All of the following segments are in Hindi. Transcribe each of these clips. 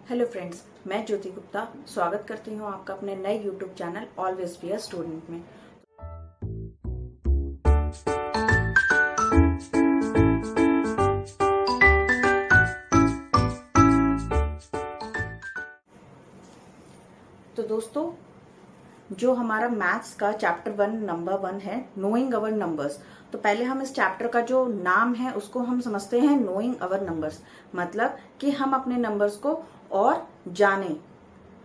हेलो फ्रेंड्स, मैं ज्योति गुप्ता स्वागत करती हूँ आपका अपने नए YouTube channel always be a student में। तो दोस्तों, जो हमारा मैथ्स का चैप्टर 1 नंबर 1 है नोइंग अवर नंबर्स। तो पहले हम इस चैप्टर का जो नाम है उसको हम समझते हैं नोइंग अवर नंबर्स, मतलब कि हम अपने नंबर्स को और जानें।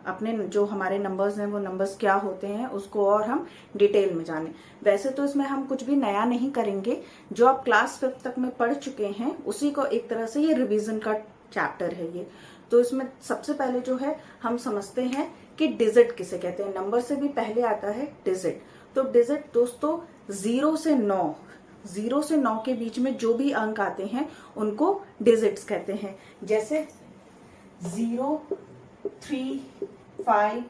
अपने जो हमारे नंबर्स हैं वो नंबर्स क्या होते हैं उसको और हम डिटेल में जानें। वैसे तो इसमें हम कुछ भी नया नहीं करेंगे, जो आप क्लास 5 तक में पढ़ चुके हैं उसी को एक तरह से ये रिवीजन का चैप्टर है ये। तो इसमें सबसे पहले जो है हम समझते हैं कि डिजिट किसे कहते हैं। नंबर से भी पहले आता है डिजिट। तो डिजिट दोस्तों 0 से 9 के बीच में जो भी अंक आते हैं उनको डिजिट्स कहते हैं। जैसे 0, 3, 5,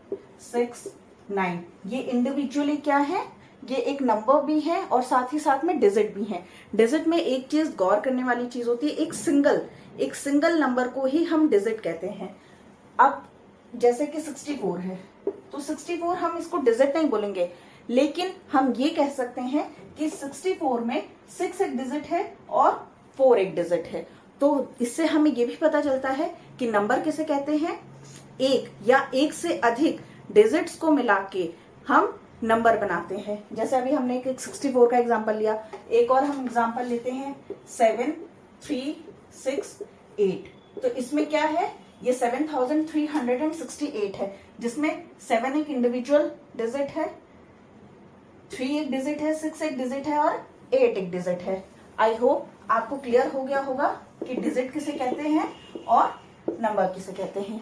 6, 9 ये इंडिविजुअली क्या है, ये एक नंबर भी है और साथ ही साथ में डिजिट भी है। डिजिट में एक चीज गौर करने वाली चीज होती है, एक सिंगल नंबर को ही हम डिजिट कहते हैं। अब जैसे कि 64 है तो 64 हम इसको डिजिट नहीं बोलेंगे, लेकिन हम ये कह सकते हैं कि 64 में 6 एक डिजिट है और 4 एक डिजिट है। तो इससे हमें ये भी पता चलता है कि नंबर किसे कहते हैं, एक या एक से अधिक डिजिट्स को मिला के हम नंबर बनाते हैं। जैसे अभी हमने एक 64 का एग्जांपल लिया, एक और हम एग्जांपल लेते हैं 7, 3, 6, 8। तो इसमें क्या है, ये 7368 है, जिसमें 7 एक इंडिविजुअल डिजिट है, 3 एक डिजिट है, 6 एक डिजिट है और 8 एक डिजिट है। आई होप आपको क्लियर हो गया होगा कि डिजिट किसे कहते हैं और नंबर किसे कहते हैं।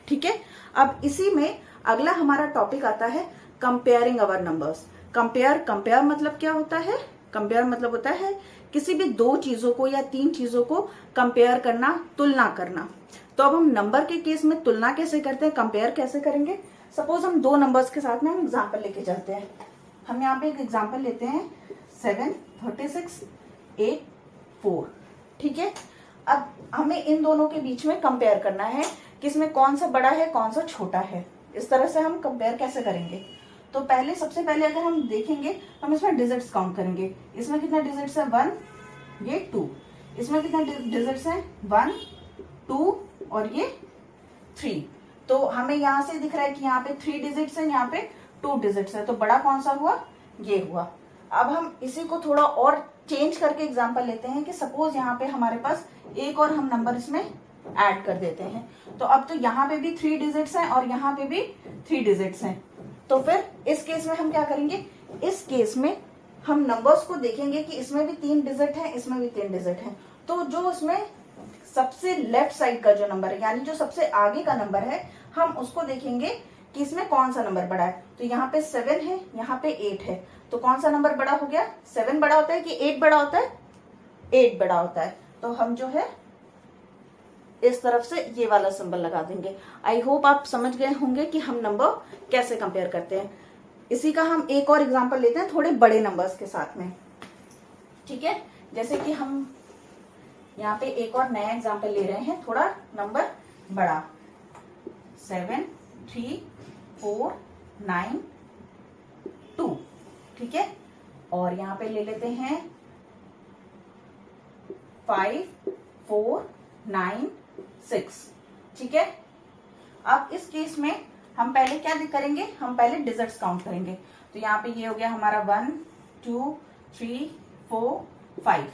ठीक है, अब इसी में अगला हमारा टॉपिक आता है कंपेयरिंग अवर नंबर्स। कंपेयर मतलब क्या होता है, कंपेयर मतलब होता है किसी भी 2 चीजों को या 3 चीजों को कंपेयर करना, तुलना करना। तो अब हम नंबर के केस में तुलना कैसे करते हैं, कंपेयर कैसे करेंगे। सपोज हम 2 नंबर्स के साथ में हम एग्जाम्पल लेके चलते हैं। हम यहाँ पे एक एग्जाम्पल लेते हैं 7, 36, 8, 4। ठीक है, अब हमें इन दोनों के बीच में कंपेयर करना है कि इसमें कौन सा बड़ा है कौन सा छोटा है। इस तरह से हम कंपेयर कैसे करेंगे। तो सबसे पहले अगर हम देखेंगे, हम इसमें डिजिट्स काउंट करेंगे। इसमें कितना डिजिट्स है, 1, ये 2। इसमें कितना डिजिट्स है, 1, 2 और ये 3। तो हमें यहाँ से दिख रहा है कि यहाँ पे 3 डिजिट्स है, यहाँ पे 2 डिजिट्स है। तो बड़ा कौन सा हुआ, ये हुआ। अब हम इसी को थोड़ा और चेंज करके एग्जांपल लेते हैं कि सपोज यहाँ पे हमारे पास एक और हम नंबर इसमें ऐड कर देते हैं। तो अब तो यहाँ पे भी 3 डिजिट्स हैं और यहाँ पे भी 3 डिजिट्स हैं। तो फिर इस केस में हम क्या करेंगे, इस केस में हम नंबर्स को देखेंगे कि इसमें भी 3 डिजिट है, इसमें भी 3 डिजिट है। तो जो इसमें सबसे लेफ्ट साइड का जो नंबर है, यानी जो सबसे आगे का नंबर है, हम उसको देखेंगे कि इसमें कौन सा नंबर बड़ा है। तो यहाँ पे 7 है, यहाँ पे 8 है। तो कौन सा नंबर बड़ा हो गया, 7 बड़ा होता है कि 8 बड़ा होता है, 8 बड़ा होता है। तो हम जो है इस तरफ से ये वाला सिंबल लगा देंगे। आई होप आप समझ गए होंगे कि हम नंबर कैसे कंपेयर करते हैं। इसी का हम एक और एग्जांपल लेते हैं थोड़े बड़े नंबर्स के साथ में। ठीक है, जैसे कि हम यहाँ पे एक और नया एग्जांपल ले रहे हैं, थोड़ा नंबर बड़ा, 7, 3, 4, 9, 2। ठीक है, और यहाँ पे ले लेते हैं 5, 4, 9, 6। ठीक है, अब इस केस में हम पहले क्या करेंगे, हम पहले डिजिट्स काउंट करेंगे। तो यहाँ पे ये हो गया हमारा 1, 2, 3, 4, 5।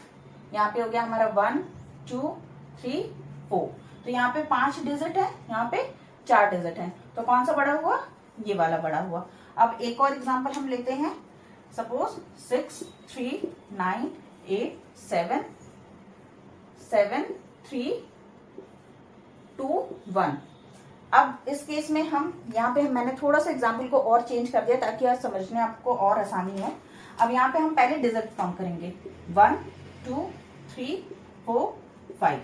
यहाँ पे हो गया हमारा 1, 2, 3, 4। तो यहाँ पे 5 डिजिट है, यहाँ पे 4 डिजिट है। तो कौन सा बड़ा हुआ, ये वाला बड़ा हुआ। अब एक और एग्जांपल हम लेते हैं, सपोज 6, 3, 9, 8, 7, 3, 2, 1। अब इस केस में हम यहाँ पे मैंने थोड़ा सा एग्जांपल को और चेंज कर दिया ताकि आज समझने आपको और आसानी हो। अब यहाँ पे हम पहले डिजिट काउंट करेंगे, 1, 2, 3, 4, 5।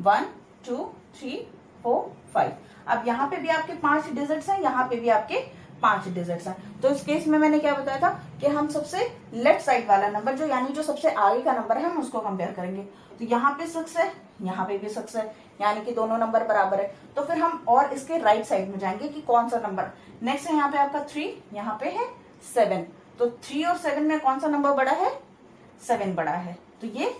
1, 2, 3, 4, 5। अब यहाँ पे भी आपके 5 डिजिट्स हैं, यहाँ पे भी आपके 5 डिजिट्स हैं। तो इस केस में मैंने क्या बताया था कि हम सबसे लेफ्ट साइड वाला नंबर जो यानी जो सबसे आगे का नंबर है हम उसको कंपेयर करेंगे। तो यहाँ पे 6 है, यहाँ पे भी 6 है, यानी कि दोनों नंबर बराबर है। तो फिर हम और इसके राइट साइड में जाएंगे कि कौन सा नंबर नेक्स्ट है। यहाँ पे आपका 3, यहाँ पे है 7। तो 3 और 7 में कौन सा नंबर बड़ा है? 7 बड़ा है। तो ये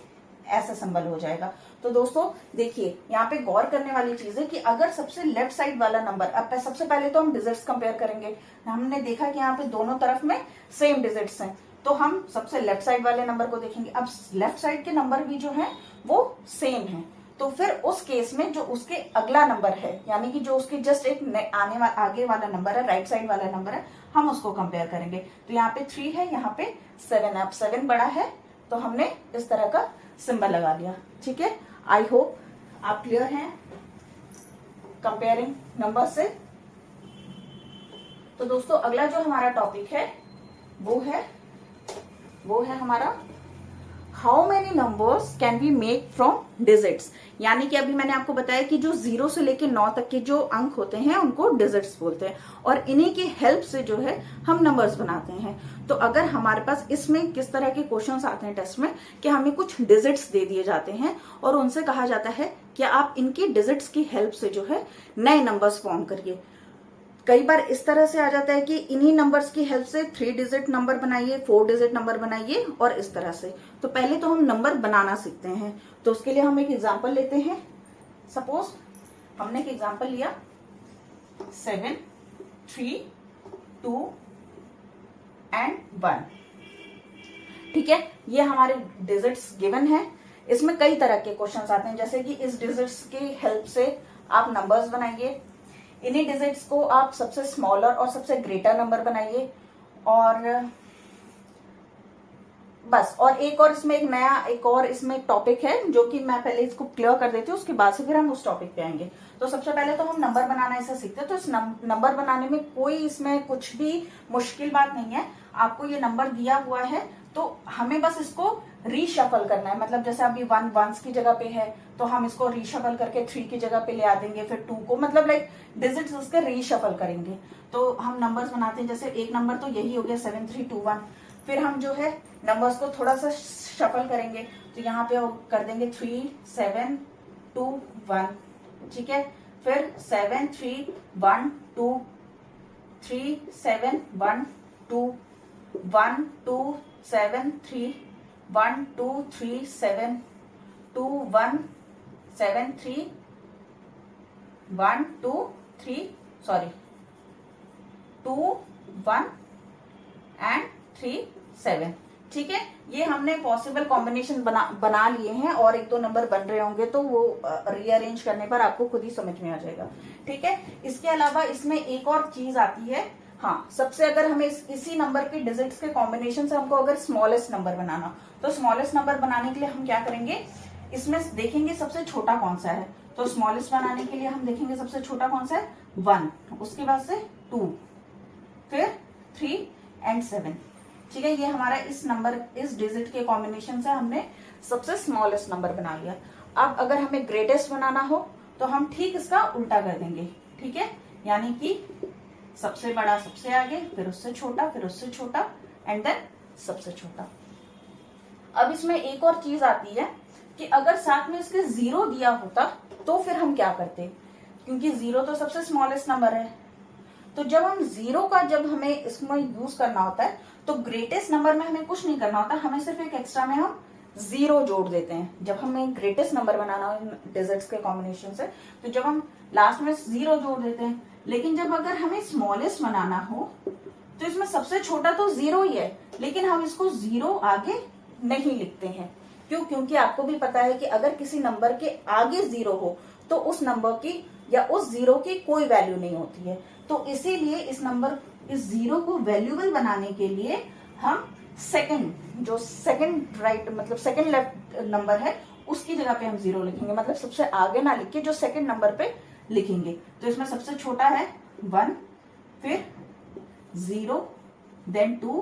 ऐसा सिंबल हो जाएगा। तो दोस्तों देखिए, यहाँ पे गौर करने वाली चीज है कि अगर सबसे लेफ्ट साइड वाला नंबर, अब सबसे पहले तो हम डिजिट्स कंपेयर करेंगे। हमने देखा कि यहाँ पे दोनों तरफ में सेम डिजिट्स हैं, तो हम सबसे लेफ्ट साइड वाले नंबर को देखेंगे। अब लेफ्ट साइड के नंबर भी जो है वो सेम है, तो फिर उस केस में जो उसके अगला नंबर है, यानी कि जो उसके जस्ट एक आगे वाला नंबर है, राइट साइड वाला नंबर है, हम उसको कंपेयर करेंगे। तो यहाँ पे 3 है, यहाँ पे 7 है। अब 7 बड़ा है तो हमने इस तरह का सिंबल लगा लिया। ठीक है, आई होप आप क्लियर हैं कंपेयरिंग नंबर से। तो दोस्तों अगला जो हमारा टॉपिक है वो है हमारा how many numbers can we make from digits. यानी कि अभी मैंने आपको बताया कि जो 0 से लेकर 9 तक के जो अंक होते हैं उनको डिजिट्स बोलते हैं, और इन्हीं की हेल्प से जो है हम नंबर्स बनाते हैं। तो अगर हमारे पास इसमें किस तरह के क्वेश्चंस आते हैं टेस्ट में कि हमें कुछ डिजिट्स दे दिए जाते हैं और उनसे कहा जाता है कि आप इनकी डिजिट्स की हेल्प से जो है नए नंबर्स फॉर्म करिए। कई बार इस तरह से आ जाता है कि इन्हीं नंबर्स की हेल्प से 3 डिजिट नंबर बनाइए, 4 डिजिट नंबर बनाइए, और इस तरह से। तो पहले तो हम नंबर बनाना सीखते हैं। तो उसके लिए हम एक एग्जांपल लेते हैं। सपोज हमने एक एग्जांपल लिया 7, 3, 2 एंड 1। ठीक है, ये हमारे डिजिट्स गिवन है। इसमें कई तरह के क्वेश्चंस आते हैं, जैसे कि इस डिजिट्स की हेल्प से आप नंबर्स बनाइए, इन्हीं डिजिट्स को आप सबसे स्मॉलर और सबसे ग्रेटर नंबर बनाइए, और बस। और एक और इसमें एक टॉपिक है जो कि मैं पहले इसको क्लियर कर देती हूँ, उसके बाद से फिर हम उस टॉपिक पे आएंगे। तो सबसे पहले तो हम नंबर बनाना ऐसा सीखते हैं। तो इस नंबर बनाने में कोई इसमें कुछ भी मुश्किल बात नहीं है। आपको ये नंबर दिया हुआ है तो हमें बस इसको रीशफल करना है। मतलब जैसे अभी 1 1s की जगह पे है तो हम इसको रीशफल करके 3 की जगह पे ले आ देंगे, फिर 2 को, मतलब लाइक डिजिट्स उसके रीशफल करेंगे। तो हम नंबर्स बनाते हैं, जैसे एक नंबर तो यही हो गया 7 3 2 1। फिर हम जो है नंबर्स को थोड़ा सा शफल करेंगे, तो यहाँ पे कर देंगे 3 7 2 1। ठीक है, फिर 7 3 1 2 3 7 1 2 1 2 7 3 1 2 3 7 2 1 7 3 1 2 3 सॉरी 2 1 एंड 3 7। ठीक है, ये हमने पॉसिबल कॉम्बिनेशन बना लिए हैं, और 1 2 नंबर बन रहे होंगे तो वो रीअरेंज करने पर आपको खुद ही समझ में आ जाएगा। ठीक है, इसके अलावा इसमें एक और चीज आती है। हाँ, सबसे अगर हमें इसी नंबर के डिजिट्स के कॉम्बिनेशन से हमको अगर स्मॉलेस्ट नंबर बनाना, तो स्मॉलेस्ट नंबर बनाने के लिए हम क्या करेंगे, इसमें देखेंगे सबसे छोटा कौन सा है। तो स्मॉलेस्ट बनाने के लिए हम देखेंगे सबसे छोटा कौन सा है, 1, उसके बाद से 2, फिर 3 एंड 7। ठीक है, ये हमारा इस डिजिट के कॉम्बिनेशन से हमने सबसे स्मॉलेस्ट नंबर बना लिया। अब अगर हमें ग्रेटेस्ट बनाना हो तो हम ठीक इसका उल्टा कर देंगे। ठीक है, यानी कि सबसे बड़ा सबसे आगे, फिर उससे छोटा, फिर उससे छोटा, एंड देन सबसे छोटा। अब इसमें एक और चीज आती है कि अगर साथ में इसके 0 दिया होता तो फिर हम क्या करते, क्योंकि 0 तो सबसे स्मॉलेस्ट नंबर है। तो जब हम 0 का हमें इसमें यूज करना होता है तो ग्रेटेस्ट नंबर में हमें कुछ नहीं करना होता, हमें सिर्फ एक एक्स्ट्रा में हम 0 जोड़ देते हैं। जब हमें ग्रेटेस्ट नंबर बनाना हो डिजिट्स के कॉम्बिनेशन से, तो जब हम लास्ट में 0 जोड़ देते हैं। लेकिन जब अगर हमें स्मॉलेस्ट बनाना हो तो इसमें सबसे छोटा तो 0 ही है, लेकिन हम इसको 0 आगे नहीं लिखते हैं। क्यों? क्योंकि आपको भी पता है कि अगर किसी नंबर के आगे 0 हो तो उस नंबर की या उस 0 की कोई वैल्यू नहीं होती है। तो इसीलिए इस 0 को वैल्यूएबल बनाने के लिए हम सेकंड राइट मतलब सेकंड लेफ्ट नंबर है उसकी जगह पे हम 0 लिखेंगे। मतलब सबसे आगे ना लिख के जो सेकंड नंबर पे लिखेंगे। तो इसमें सबसे छोटा है 1, फिर 0, देन 2,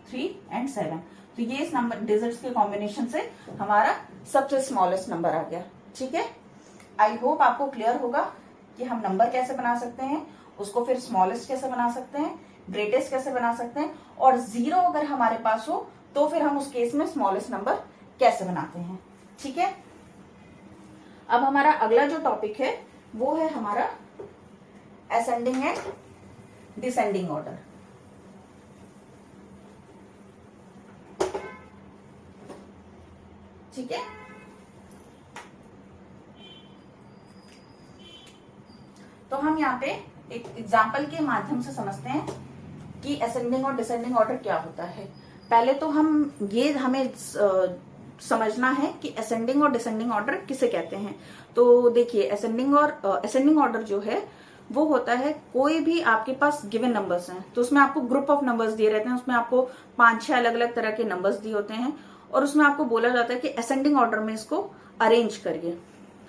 3 एंड 7। तो ये इस नंबर डिजिट्स के कॉम्बिनेशन से हमारा सबसे स्मॉलेस्ट नंबर आ गया। ठीक है, आई होप आपको क्लियर होगा कि हम नंबर कैसे बना सकते हैं, उसको फिर स्मॉलेस्ट कैसे बना सकते हैं, ग्रेटेस्ट कैसे बना सकते हैं, और 0 अगर हमारे पास हो तो फिर हम उस केस में स्मॉलेस्ट नंबर कैसे बनाते हैं। ठीक है, अब हमारा अगला जो टॉपिक है वो है हमारा असेंडिंग एंड डिसेंडिंग ऑर्डर। ठीक है, तो हम यहाँ पे एक एग्जाम्पल के माध्यम से समझते हैं कि असेंडिंग और डिसेंडिंग ऑर्डर क्या होता है। पहले तो हमें समझना है कि असेंडिंग और डिसेंडिंग ऑर्डर किसे कहते हैं। तो देखिए, असेंडिंग ऑर्डर जो है वो होता है, कोई भी आपके पास गिवन नंबर्स हैं तो उसमें आपको ग्रुप ऑफ नंबर्स दिए रहते हैं, उसमें आपको 5-6 अलग अलग तरह के नंबर्स दिए होते हैं और उसमें आपको बोला जाता है कि असेंडिंग ऑर्डर में इसको अरेंज करिए।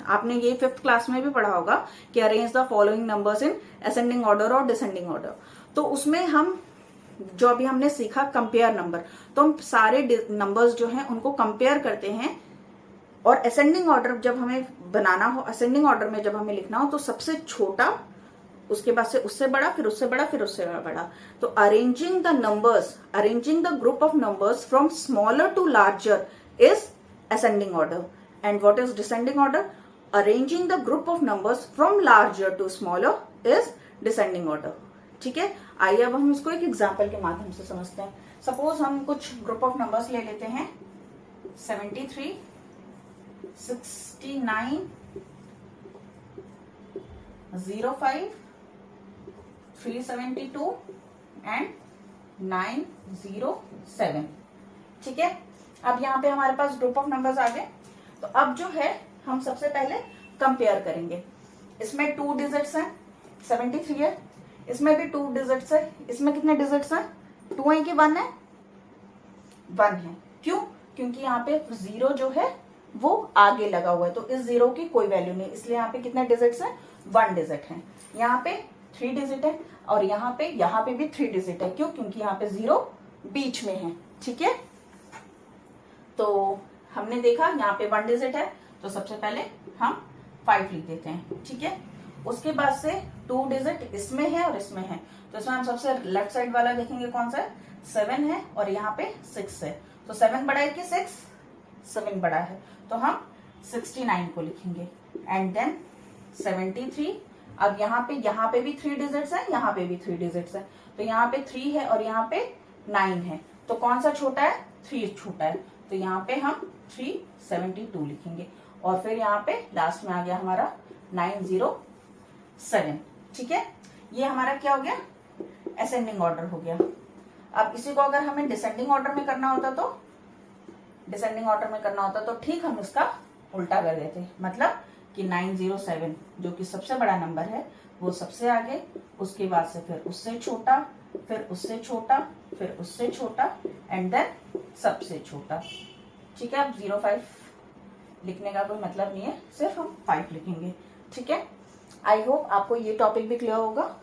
आपने ये 5th क्लास में भी पढ़ा होगा कि arrange the following numbers in ascending order और डिसेंडिंग ऑर्डर। तो उसमें हम जो अभी हमने सीखा कंपेयर नंबर, तो हम सारे नंबर्स जो हैं उनको कंपेयर करते हैं। और असेंडिंग ऑर्डर जब हमें बनाना हो, असेंडिंग ऑर्डर में जब हमें लिखना हो तो सबसे छोटा, उसके बाद से उससे बड़ा, फिर उससे बड़ा, फिर उससे बड़ा। तो arranging the group of numbers from smaller to larger is ascending order. And what is descending order? Arranging the group of numbers from larger to smaller is descending order. ठीक है, आइए अब हम इसको एक एग्जाम्पल के माध्यम से समझते हैं। सपोज हम कुछ ग्रुप ऑफ नंबर्स ले लेते हैं, 73, 69, 05, 372 एंड 907। ठीक है, अब यहाँ पे हमारे पास ग्रुप ऑफ नंबर्स आ गए। तो अब जो है हम सबसे पहले कंपेयर करेंगे। इसमें 2 डिजिट्स हैं, 73 है, इसमें भी 2 डिजिट्स है। इसमें कितने डिजिट्स हैं? 2 है कि 1 है? 1 है। क्यों? क्योंकि यहाँ पे 0 जो है वो आगे लगा हुआ है, तो इस 0 की कोई वैल्यू नहीं, इसलिए यहाँ पे कितने डिजिट्स हैं? 1 डिजिट है। यहाँ पे 3 डिजिट है और यहाँ पे भी 3 डिजिट है। क्यों? क्योंकि यहाँ पे 0 बीच में है। ठीक है, तो हमने देखा यहाँ पे 1 डिजिट है, तो सबसे पहले हम 5 लिख देते हैं। ठीक है, उसके बाद से 2 डिजिट इसमें है और इसमें है, तो इसमें हम सबसे लेफ्ट साइड वाला देखेंगे कौन सा है? 7 है और यहाँ पे 6 है। तो 7 बड़ा है कि 6? 7 बड़ा है, तो हम 69 को लिखेंगे। And then 73। अब यहाँ पे भी 3 डिजिट्स है, यहाँ पे भी 3 डिजिट्स है, तो यहाँ पे 3 है और यहाँ पे 9 है, तो कौन सा छोटा है? 3 छोटा है, तो यहाँ पे हम 372 लिखेंगे। और फिर यहाँ पे लास्ट में आ गया हमारा 907। ठीक है, ये हमारा क्या हो गया? असेंडिंग ऑर्डर हो गया। अब इसी को अगर हमें डिसेंडिंग ऑर्डर में करना होता तो ठीक हम इसका उल्टा कर देते, मतलब कि 907 जो कि सबसे बड़ा नंबर है वो सबसे आगे, उसके बाद से फिर उससे छोटा, फिर उससे छोटा, फिर उससे छोटा एंड देन सबसे छोटा। ठीक है, अब 05 लिखने का कोई मतलब नहीं है, सिर्फ हम 5 लिखेंगे। ठीक है, आई होप आपको ये टॉपिक भी क्लियर होगा।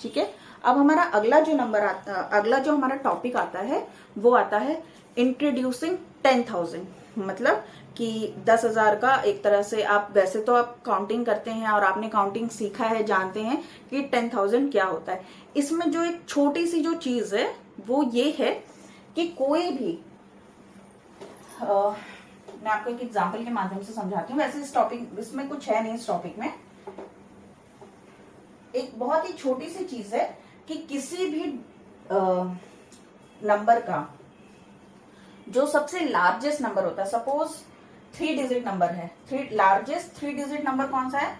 ठीक है, अब हमारा अगला जो हमारा टॉपिक आता है वो आता है इंट्रोड्यूसिंग 10,000। मतलब कि 10,000 का एक तरह से वैसे तो आप काउंटिंग करते हैं और आपने काउंटिंग सीखा है, जानते हैं कि 10,000 क्या होता है। इसमें जो एक छोटी सी जो चीज है वो ये है कि कोई भी मैं आपको एक एग्जांपल के माध्यम से समझाती हूँ। वैसे इसमें कुछ है नहीं, इस टॉपिक में एक बहुत ही छोटी सी चीज है कि किसी भी नंबर का जो सबसे लार्जेस्ट नंबर होता है, सपोज 3 डिजिट नंबर है, लार्जेस्ट 3 डिजिट नंबर कौन सा है?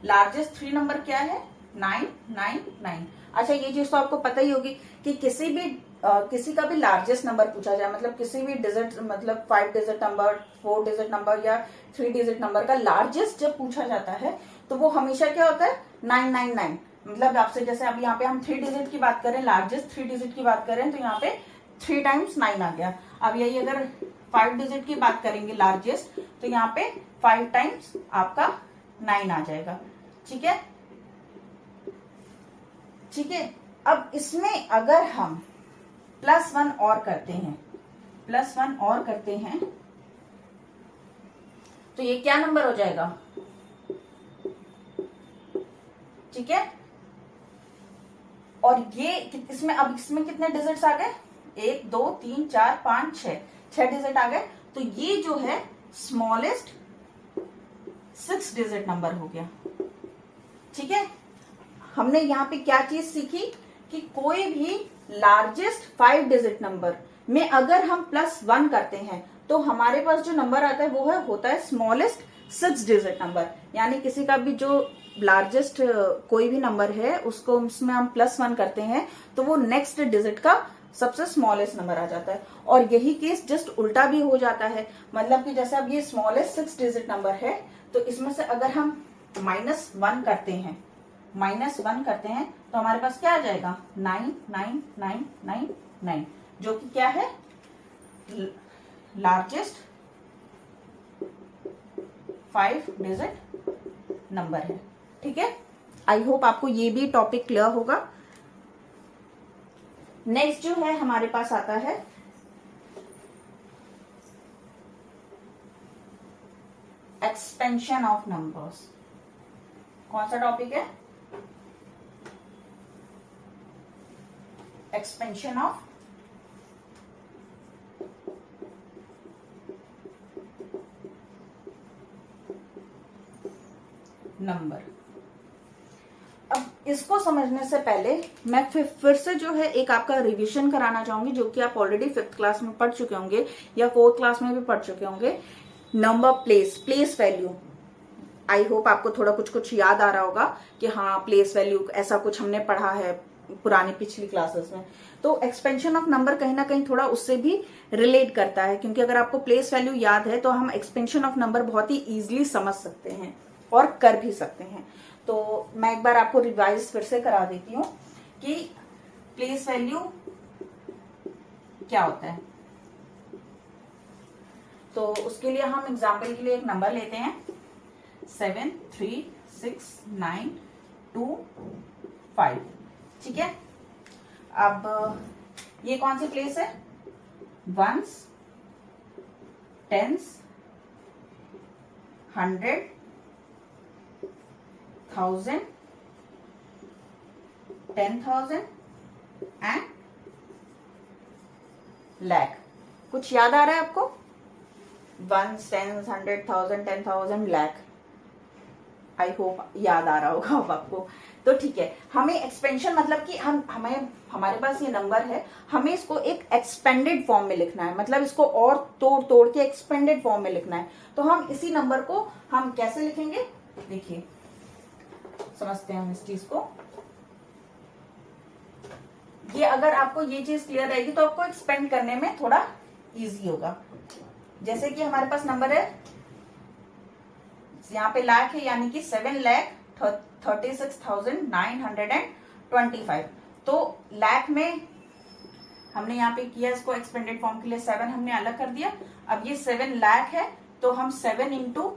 लार्जेस्ट 3 नंबर क्या है? 999। अच्छा, ये चीज तो आपको पता ही होगी कि किसी का भी लार्जेस्ट नंबर पूछा जाए, मतलब किसी भी डिजिट, मतलब 5 डिजिट नंबर, 4 डिजिट नंबर या 3 डिजिट नंबर का लार्जेस्ट जब पूछा जाता है तो वो हमेशा क्या होता है? 999। मतलब आपसे जैसे अब यहाँ पे हम 3 डिजिट की बात करें, लार्जेस्ट 3 डिजिट की बात करें, तो यहाँ पे 3 टाइम्स 9 आ गया। अब यही अगर 5 डिजिट की बात करेंगे लार्जेस्ट, तो यहाँ पे 5 टाइम्स आपका 9 आ जाएगा। ठीक है, ठीक है, अब इसमें अगर हम +1 और करते हैं, तो ये क्या नंबर हो जाएगा, ठीक है। और ये इसमें अब इसमें कितने डिजिट्स आ गए, 1 2 3 4 5 6 डिजिट आ गए। तो ये जो है स्मॉलेस्ट 6 डिजिट नंबर हो गया, ठीक है। हमने यहाँ पे क्या चीज सीखी कि कोई भी लार्जेस्ट 5 डिजिट नंबर में अगर हम +1 करते हैं तो हमारे पास जो नंबर आता है वो होता है स्मॉलेस्ट 6 डिजिट नंबर। यानी किसी का भी जो लार्जेस्ट कोई भी नंबर है उसको उसमें हम +1 करते हैं तो वो नेक्स्ट डिजिट का सबसे स्मॉलेस्ट नंबर आ जाता है। और यही केस जस्ट उल्टा भी हो जाता है, मतलब कि जैसे अब ये स्मॉलेस्ट 6 डिजिट नंबर है तो इसमें से अगर हम -1 करते हैं, -1 करते हैं तो हमारे पास क्या आ जाएगा, 99999, जो कि क्या है, लार्जेस्ट 5 डिजिट नंबर है, ठीक है। आई होप आपको ये भी टॉपिक क्लियर होगा। नेक्स्ट जो है हमारे पास आता है एक्सपेंशन ऑफ नंबर्स। कौन सा टॉपिक है, एक्सपेंशन ऑफ नंबर। अब इसको समझने से पहले मैं फिर से जो है एक आपका रिवीजन कराना चाहूंगी, जो कि आप ऑलरेडी 5th क्लास में पढ़ चुके होंगे या 4th क्लास में भी पढ़ चुके होंगे। Number place value, I hope आपको थोड़ा कुछ याद आ रहा होगा कि हाँ प्लेस वैल्यू ऐसा कुछ हमने पढ़ा है पुरानी पिछली क्लासेस में। तो एक्सपेंशन ऑफ नंबर कहीं ना कहीं थोड़ा उससे भी रिलेट करता है, क्योंकि अगर आपको प्लेस वैल्यू याद है तो हम एक्सपेंशन ऑफ नंबर बहुत ही इजीली समझ सकते हैं और कर भी सकते हैं। तो मैं एक बार आपको रिवाइज फिर से करा देती हूँ कि प्लेस वैल्यू क्या होता है। तो उसके लिए हम एग्जाम्पल के लिए एक नंबर लेते हैं, 7 3 6 9 2 5, ठीक है। अब ये कौन सी प्लेस है, 1s 10s 100 1000 10,000 एंड lakh। कुछ याद आ रहा है आपको, 1s 10s 100,000 10,000 lakh, I hope याद आ रहा होगा अब आपको। तो ठीक है, हमें एक्सपेंशन मतलब कि हमारे पास ये नंबर है, हमें इसको एक एक्सपेंडेड फॉर्म में लिखना है, मतलब इसको और तोड़ के एक्सपेंडेड फॉर्म में लिखना है। तो हम इसी नंबर को हम कैसे लिखेंगे, देखिए समझते हैं हम इस चीज को। ये अगर आपको ये चीज क्लियर रहेगी तो आपको एक्सपेंड करने में थोड़ा इजी होगा। जैसे कि हमारे पास नंबर है, यहाँ पे लाख है, यानी कि 7,36,925। तो लाख में हमने यहाँ पे किया, इसको एक्सपेंडेड फॉर्म के लिए 7 हमने अलग कर दिया। अब ये 7 लाख है तो हम 7 इंटू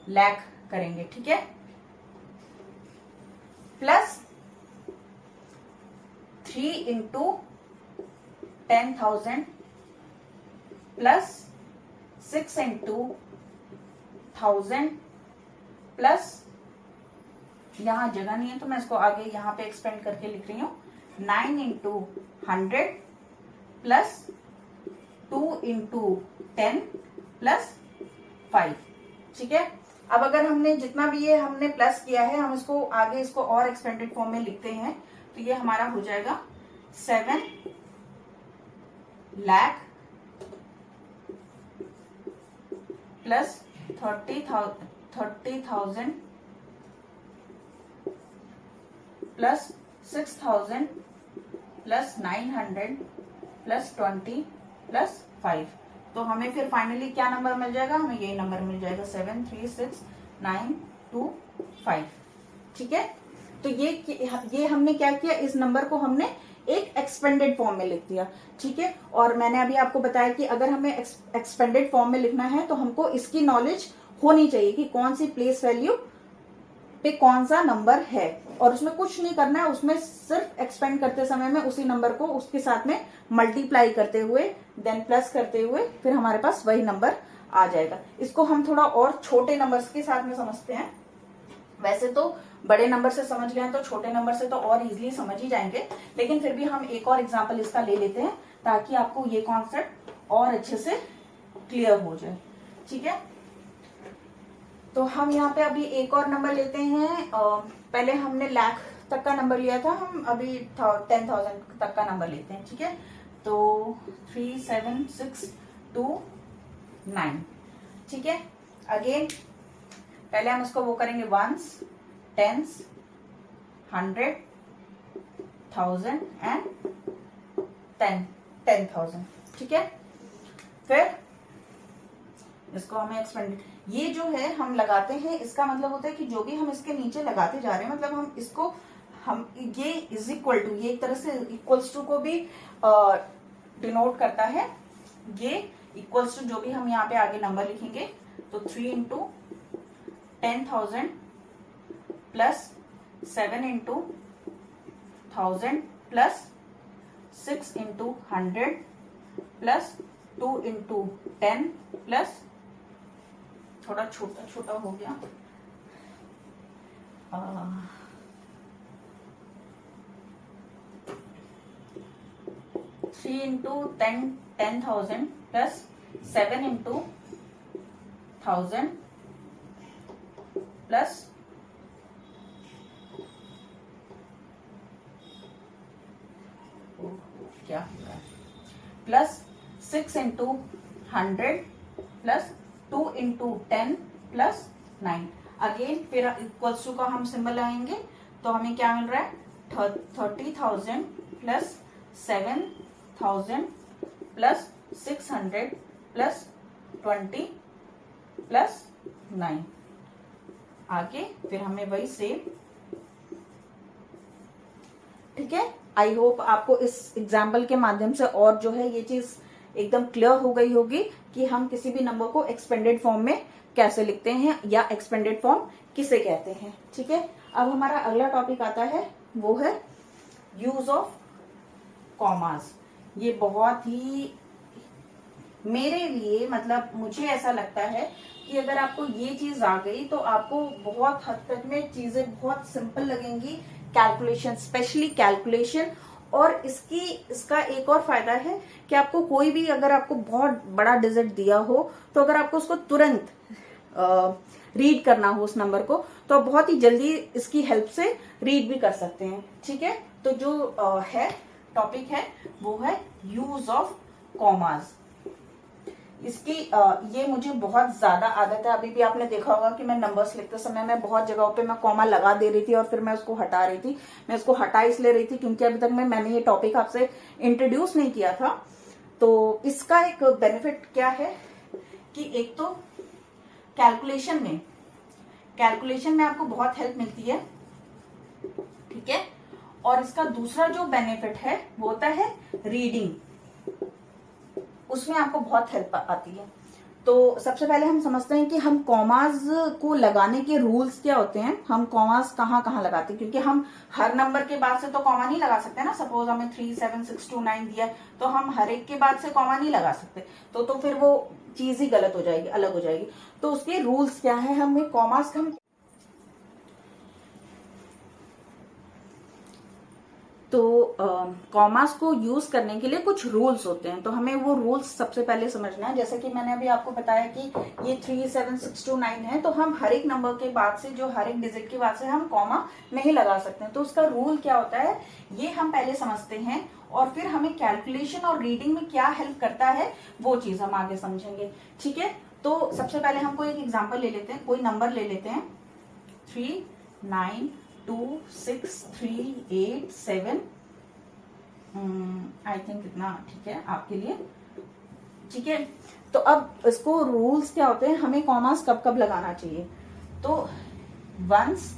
लाख करेंगे, ठीक है, plus 3 into 10,000 plus 6 into 1000 plus, यहां जगह नहीं है तो मैं इसको आगे यहां पे एक्सपेंड करके लिख रही हूं, 9 इंटू 100 प्लस 2 इंटू 10 प्लस 5, ठीक है। अब अगर हमने जितना भी ये हमने प्लस किया है, हम इसको आगे इसको और एक्सपेंडेड फॉर्म में लिखते हैं तो ये हमारा हो जाएगा 7 lakh plus 30,000 plus 6,000 plus 900 plus 20 plus 5। तो हमें फिर फाइनली क्या नंबर मिल जाएगा, हमें यही नंबर मिल जाएगा 736,925, ठीक है। तो ये हमने क्या किया, इस नंबर को हमने एक एक्सपेंडेड फॉर्म में लिख दिया, ठीक है। और मैंने अभी आपको बताया कि अगर हमें एक्सपेंडेड फॉर्म में लिखना है तो हमको इसकी नॉलेज होनी चाहिए कि कौन सी प्लेस वैल्यू पे कौन सा नंबर है, और उसमें कुछ नहीं करना है, उसमें सिर्फ एक्सपेंड करते समय में उसी नंबर को उसके साथ में मल्टीप्लाई करते हुए देन प्लस करते हुए फिर हमारे पास वही नंबर आ जाएगा। इसको हम थोड़ा और छोटे नंबर्स के साथ में समझते हैं। वैसे तो बड़े नंबर से समझ गए तो छोटे नंबर से तो और इजीली समझ ही जाएंगे, लेकिन फिर भी हम एक और एग्जांपल इसका ले लेते हैं ताकि आपको ये कॉन्सेप्ट और अच्छे से क्लियर हो जाए। ठीक है, तो हम यहाँ पे अभी एक और नंबर लेते हैं। पहले हमने लाख तक का नंबर लिया था, हम अभी 10,000 तक का नंबर लेते हैं। ठीक है, तो 37629। ठीक है, अगेन पहले हम इसको वो करेंगे वंस, टेंस, 100, 1000 एंड 10,000। ठीक है, फिर इसको हमें एक्सपेंड, ये जो है हम लगाते हैं, इसका मतलब होता है कि जो भी हम इसके नीचे लगाते जा रहे हैं, मतलब हम इसको हम ये इज इक्वल टू, ये एक तरह से इक्वल्स टू को भी डिनोट करता है। ये इक्वल्स टू जो भी हम यहाँ पे आगे नंबर लिखेंगे, तो 3 into 10,000 plus 7 into 1000 plus 6 into 100 plus 2 into 10 plus, थोड़ा छोटा छोटा हो गया, 3 इंटू 10,000 प्लस 7 इंटू 1000 प्लस क्या plus 6 into 100 plus 2 into 10 plus 9। Again फिर इक्वल्स टू का हम सिंबल लगाएंगे, तो हमें क्या मिल रहा है, 30,000 प्लस 7,000 प्लस 600 प्लस 20 प्लस 9। आगे फिर हमें वही सेम। ठीक है, आई होप आपको इस एग्जाम्पल के माध्यम से और जो है ये चीज एकदम क्लियर हो गई होगी कि हम किसी भी नंबर को एक्सपेंडेड फॉर्म में कैसे लिखते हैं या एक्सपेंडेड फॉर्म किसे कहते हैं। ठीक है, अब हमारा अगला टॉपिक आता है, वो है यूज ऑफ कॉमास। ये बहुत ही मेरे लिए, मतलब मुझे ऐसा लगता है कि अगर आपको ये चीज आ गई तो आपको बहुत हद तक में चीजें बहुत सिंपल लगेंगी, कैलकुलेशन, स्पेशली कैलकुलेशन। और इसका एक और फायदा है कि आपको कोई भी, अगर आपको बहुत बड़ा डिजिट दिया हो तो अगर आपको उसको तुरंत रीड करना हो उस नंबर को, तो आप बहुत ही जल्दी इसकी हेल्प से रीड भी कर सकते हैं। ठीक है, तो जो है टॉपिक है वो है यूज ऑफ कॉमास। इसकी ये मुझे बहुत ज्यादा आदत है। अभी भी आपने देखा होगा कि मैं नंबर्स लिखते समय मैं बहुत जगहों पे मैं कॉमा लगा दे रही थी और फिर मैं उसको हटा रही थी। मैं उसको हटा इसलिए रही थी क्योंकि अभी तक मैंने ये टॉपिक आपसे इंट्रोड्यूस नहीं किया था। तो इसका एक बेनिफिट क्या है कि एक तो कैलकुलेशन में आपको बहुत हेल्प मिलती है। ठीक है, और इसका दूसरा जो बेनिफिट है वो होता है रीडिंग, उसमें आपको बहुत हेल्प आती है। तो सबसे पहले हम समझते हैं कि हम कॉमास को लगाने के रूल्स क्या होते हैं, हम कॉमास कहाँ कहाँ लगाते हैं, क्योंकि हम हर नंबर के बाद से तो कॉमा नहीं लगा सकते ना। सपोज हमें 37629 दिया तो हम हर एक के बाद से कॉमा नहीं लगा सकते, तो फिर वो चीज ही गलत हो जाएगी, अलग हो जाएगी। तो उसके रूल्स क्या है, हमें कॉमास हम तो कॉमास को यूज करने के लिए कुछ रूल्स होते हैं, तो हमें वो रूल्स सबसे पहले समझना है। जैसे कि मैंने अभी आपको बताया कि ये 37629 है, तो हम हर एक नंबर के बाद से, जो हर एक डिजिट के बाद से हम कॉमा नहीं लगा सकते। तो उसका रूल क्या होता है ये हम पहले समझते हैं, और फिर हमें कैलकुलेशन और रीडिंग में क्या हेल्प करता है वो चीज हम आगे समझेंगे। ठीक है, तो सबसे पहले हम कोई एक एग्जाम्पल ले लेते हैं, कोई नंबर ले लेते हैं 3926387। आई थिंक इतना ठीक है आपके लिए। ठीक है, तो अब इसको रूल्स क्या होते हैं, हमें कॉमास कब कब लगाना चाहिए। तो वंस,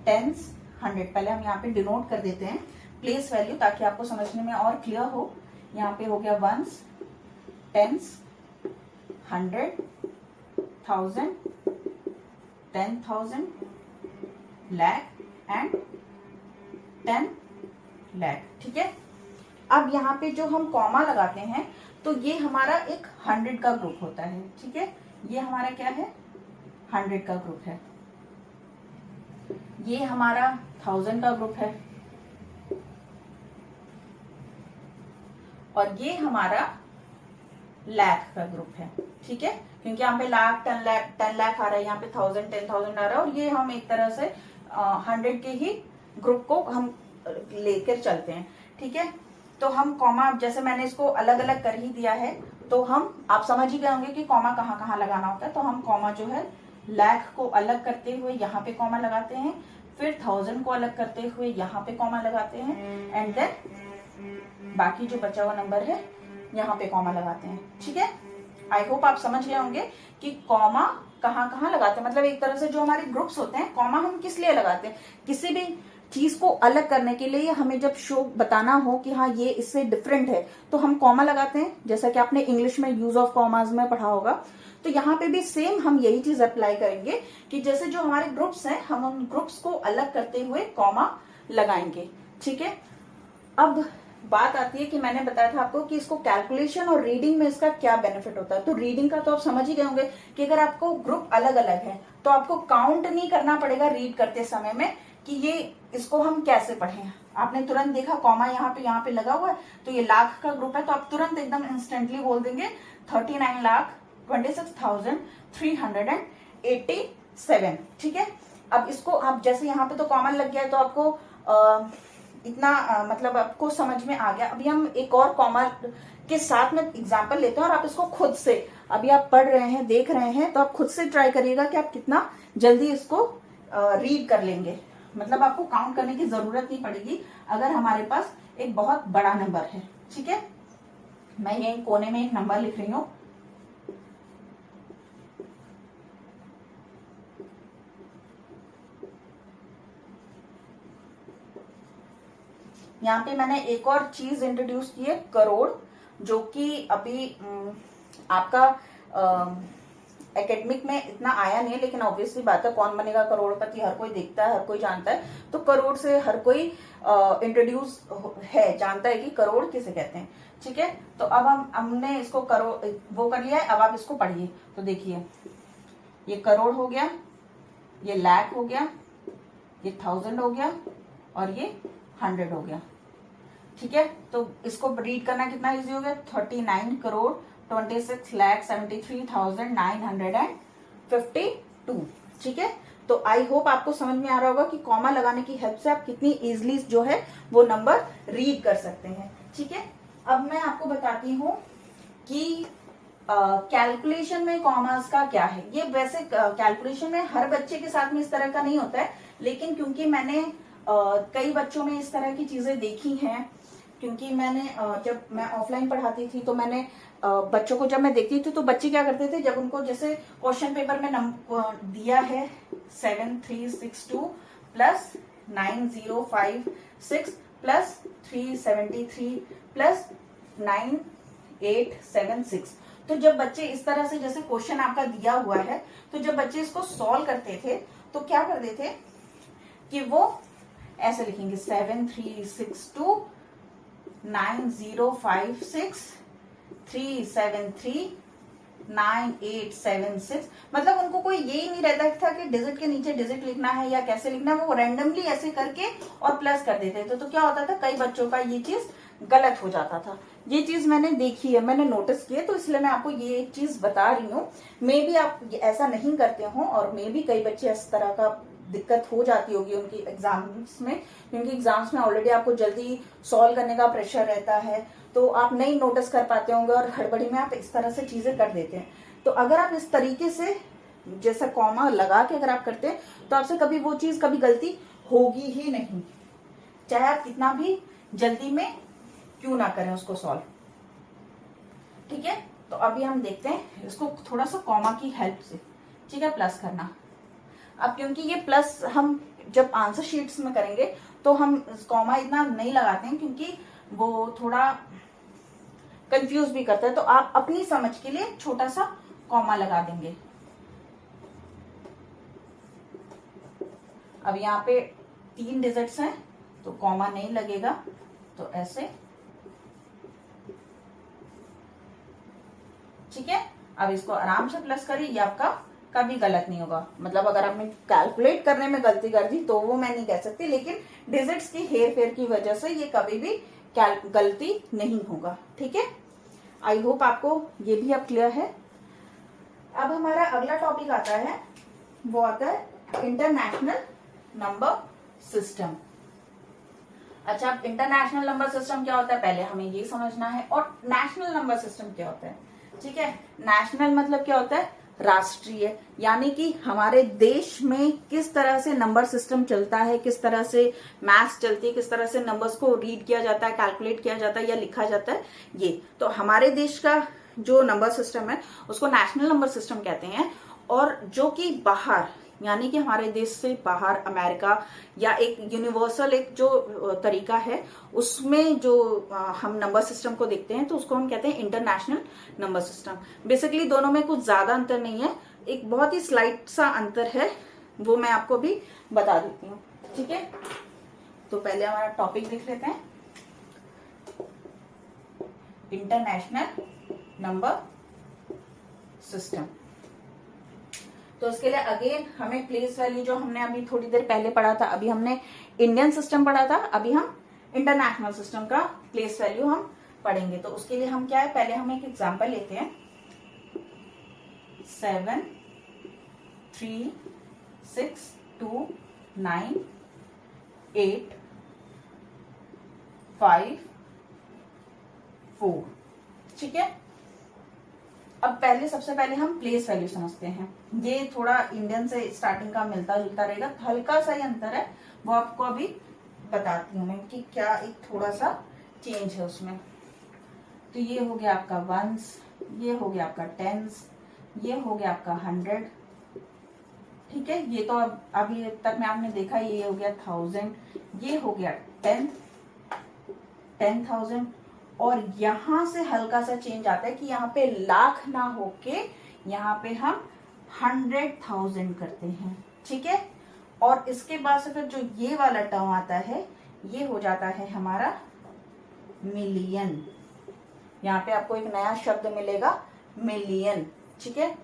टेंस, 100 पहले हम यहाँ पे डिनोट कर देते हैं प्लेस वैल्यू, ताकि आपको समझने में और क्लियर हो। यहाँ पे हो गया once, tens, 100, 1000, 10,000, lakh and 10 lakh। ठीक है, अब यहाँ पे जो हम कॉमा लगाते हैं तो ये हमारा एक 100 का ग्रुप होता है। ठीक है, ये हमारा क्या है, 100 का ग्रुप है। ये हमारा 1000 का ग्रुप है और ये हमारा लाख का ग्रुप है। ठीक है, क्योंकि यहाँ पे लाख 10 लाख आ रहा है, यहाँ पे 1000 10,000 आ रहा है और ये हम एक तरह से 100 के ही ग्रुप को हम लेकर चलते हैं। ठीक है, तो हम कॉमा, जैसे मैंने इसको अलग अलग कर ही दिया है तो हम, आप समझ ही गए होंगे कि कॉमा कहाँ कहाँ लगाना होता है। तो हम कॉमा जो है लाख को अलग करते हुए यहाँ पे कॉमा लगाते हैं, फिर 1000 को अलग करते हुए यहाँ पे कॉमा लगाते हैं एंड देन बाकी जो बचा हुआ नंबर है यहाँ पे कॉमा लगाते हैं। ठीक है, आई होप आप समझ गए होंगे कि कॉमा कहाँ कहाँ लगाते हैं। मतलब एक तरह से जो हमारे ग्रुप्स होते हैं, कॉमा हम किस लिए लगाते हैं, किसी भी चीज को अलग करने के लिए, हमें जब शो बताना हो कि हाँ ये इससे डिफरेंट है तो हम कॉमा लगाते हैं। जैसा कि आपने इंग्लिश में यूज ऑफ कॉमाज में पढ़ा होगा, तो यहाँ पे भी सेम हम यही चीज अप्लाई करेंगे कि जैसे जो हमारे ग्रुप्स हैं हम उन ग्रुप्स को अलग करते हुए कॉमा लगाएंगे। ठीक है, अब बात आती है कि मैंने बताया था आपको कि इसको कैलकुलेशन और रीडिंग में इसका क्या बेनिफिट होता है। तो रीडिंग का तो आप समझ ही गए होंगे कि अगर आपको ग्रुप अलग अलग है तो आपको काउंट नहीं करना पड़ेगा रीड करते समय में कि ये इसको हम कैसे पढ़ें। आपने तुरंत देखा कॉमा यहाँ पे लगा हुआ है तो ये लाख का ग्रुप है, तो आप तुरंत एकदम इंस्टेंटली बोल देंगे 39,26,387। ठीक है, अब इसको आप जैसे यहाँ पे तो कॉमन लग गया है तो आपको इतना मतलब आपको समझ में आ गया। अभी हम एक और कॉमा के साथ में एग्जाम्पल लेते हैं और आप इसको खुद से, अभी आप पढ़ रहे हैं देख रहे हैं तो आप खुद से ट्राई करिएगा कि आप कितना जल्दी इसको रीड कर लेंगे। मतलब आपको काउंट करने की जरूरत नहीं पड़ेगी अगर हमारे पास एक बहुत बड़ा नंबर है। ठीक है, मैं यही कोने में एक नंबर लिख रही हूँ। यहाँ पे मैंने एक और चीज इंट्रोड्यूस की है, करोड़, जो कि अभी आपका एकेडमिक में इतना आया नहीं है, लेकिन ऑब्वियसली बात है कौन बनेगा करोड़पति हर कोई देखता है, हर कोई जानता है। तो करोड़ से हर कोई इंट्रोड्यूस है, जानता है कि करोड़ किसे कहते हैं। ठीक है, तो अब हमने इसको करोड़ वो कर लिया है। अब आप इसको पढ़िए तो देखिए, ये करोड़ हो गया, ये लाख हो गया, ये 1000 हो गया और ये 100 हो गया। ठीक है, तो इसको रीड करना कितना इजी हो गया, 39,26,73,952। ठीक है, तो आई होप आपको समझ में आ रहा होगा कि कॉमा लगाने की हेल्प से आप कितनी इजीली जो है वो नंबर रीड कर सकते हैं। ठीक है, अब मैं आपको बताती हूँ कि कैलकुलेशन में कॉमास का क्या है। ये वैसे कैलकुलेशन में हर बच्चे के साथ में इस तरह का नहीं होता है, लेकिन क्योंकि मैंने कई बच्चों में इस तरह की चीजें देखी हैं, क्योंकि मैंने जब मैं ऑफलाइन पढ़ाती थी तो मैंने बच्चों को जब मैं देखती थी तो बच्चे क्या करते थे, जब उनको जैसे क्वेश्चन पेपर में दिया है 7362 प्लस 9056 प्लस 373 प्लस 9876, तो जब बच्चे इस तरह से जैसे क्वेश्चन आपका दिया हुआ है तो जब बच्चे इसको सॉल्व करते थे तो क्या करते थे कि वो ऐसे लिखेंगे 7362 9056 373 9876। मतलब उनको कोई यही नहीं रहता था कि डिजिट के नीचे डिजिट लिखना है या कैसे लिखना है, वो रैंडमली ऐसे करके और प्लस कर देते थे। तो क्या होता था, कई बच्चों का ये चीज गलत हो जाता था। ये चीज मैंने देखी है, मैंने नोटिस की है, तो इसलिए मैं आपको ये एक चीज बता रही हूँ। मे भी आप ऐसा नहीं करते हो और मे भी कई बच्चे इस तरह का दिक्कत हो जाती होगी उनकी एग्जाम्स में, क्योंकि एग्जाम्स में ऑलरेडी आपको जल्दी सॉल्व करने का प्रेशर रहता है, तो आप नहीं नोटिस कर पाते होंगे और हड़बड़ी में आप इस तरह से चीजें कर देते हैं। तो अगर आप इस तरीके से जैसा कॉमा लगा के अगर आप करते हैं तो आपसे कभी वो चीज कभी गलती होगी ही नहीं, चाहे आप कितना भी जल्दी में क्यों ना करें उसको सॉल्व। ठीक है, तो अभी हम देखते हैं इसको थोड़ा सा कॉमा की हेल्प से। ठीक है, प्लस करना। अब क्योंकि ये प्लस हम जब आंसर शीट्स में करेंगे तो हम कॉमा इतना नहीं लगाते हैं, क्योंकि वो थोड़ा कंफ्यूज भी करता है, तो आप अपनी समझ के लिए छोटा सा कॉमा लगा देंगे। अब यहाँ पे 3 डिजिट्स हैं तो कॉमा नहीं लगेगा, तो ऐसे, ठीक है। अब इसको आराम से प्लस करिए, ये आपका कभी गलत नहीं होगा। मतलब अगर आपने कैलकुलेट करने में गलती कर दी तो वो मैं नहीं कह सकती, लेकिन डिजिट्स की हेर फेर की वजह से ये कभी भी गलती नहीं होगा, ठीक है। आई होप आपको ये भी अब क्लियर है। अब हमारा अगला टॉपिक आता है, वो आता है इंटरनेशनल नंबर सिस्टम। अच्छा, अब इंटरनेशनल नंबर सिस्टम क्या होता है पहले हमें ये समझना है, और नेशनल नंबर सिस्टम क्या होता है, ठीक है। नेशनल मतलब क्या होता है, राष्ट्रीय, यानी कि हमारे देश में किस तरह से नंबर सिस्टम चलता है, किस तरह से मैथ्स चलती है, किस तरह से नंबर्स को रीड किया जाता है, कैलकुलेट किया जाता है या लिखा जाता है, ये तो हमारे देश का जो नंबर सिस्टम है उसको नेशनल नंबर सिस्टम कहते हैं। और जो कि बाहर, यानी कि हमारे देश से बाहर अमेरिका या एक यूनिवर्सल एक जो तरीका है उसमें जो हम नंबर सिस्टम को देखते हैं तो उसको हम कहते हैं इंटरनेशनल नंबर सिस्टम। बेसिकली दोनों में कुछ ज्यादा अंतर नहीं है, एक बहुत ही स्लाइट सा अंतर है, वो मैं आपको भी बता देती हूँ, ठीक है। तो पहले हमारा टॉपिक देख लेते हैं, इंटरनेशनल नंबर सिस्टम। तो इसके लिए अगेन हमें प्लेस वैल्यू जो हमने अभी थोड़ी देर पहले पढ़ा था, अभी हमने इंडियन सिस्टम पढ़ा था, अभी हम इंटरनेशनल सिस्टम का प्लेस वैल्यू हम पढ़ेंगे। तो उसके लिए हम क्या है, पहले हम एक एग्जांपल लेते हैं, 7 3 6 2 9 8 5 4, ठीक है। अब पहले सबसे पहले हम प्लेस वैल्यू समझते हैं, ये थोड़ा इंडियन से स्टार्टिंग का मिलता जुलता रहेगा, हल्का सा ही अंतर है, वो आपको अभी बताती हूँ मैं कि क्या एक थोड़ा सा चेंज है उसमें। तो ये हो गया आपका वंस, ये हो गया आपका टेंस, ये हो गया आपका 100, ठीक है। ये तो अब अभी तक में आपने देखा, ये हो गया 1000, ये हो गया 10,000। और यहां से हल्का सा चेंज आता है कि यहाँ पे लाख ना होके यहाँ पे हम 100,000 करते हैं, ठीक है। और इसके बाद से फिर जो ये वाला टर्म आता है ये हो जाता है हमारा मिलियन। यहाँ पे आपको एक नया शब्द मिलेगा, मिलियन, ठीक है।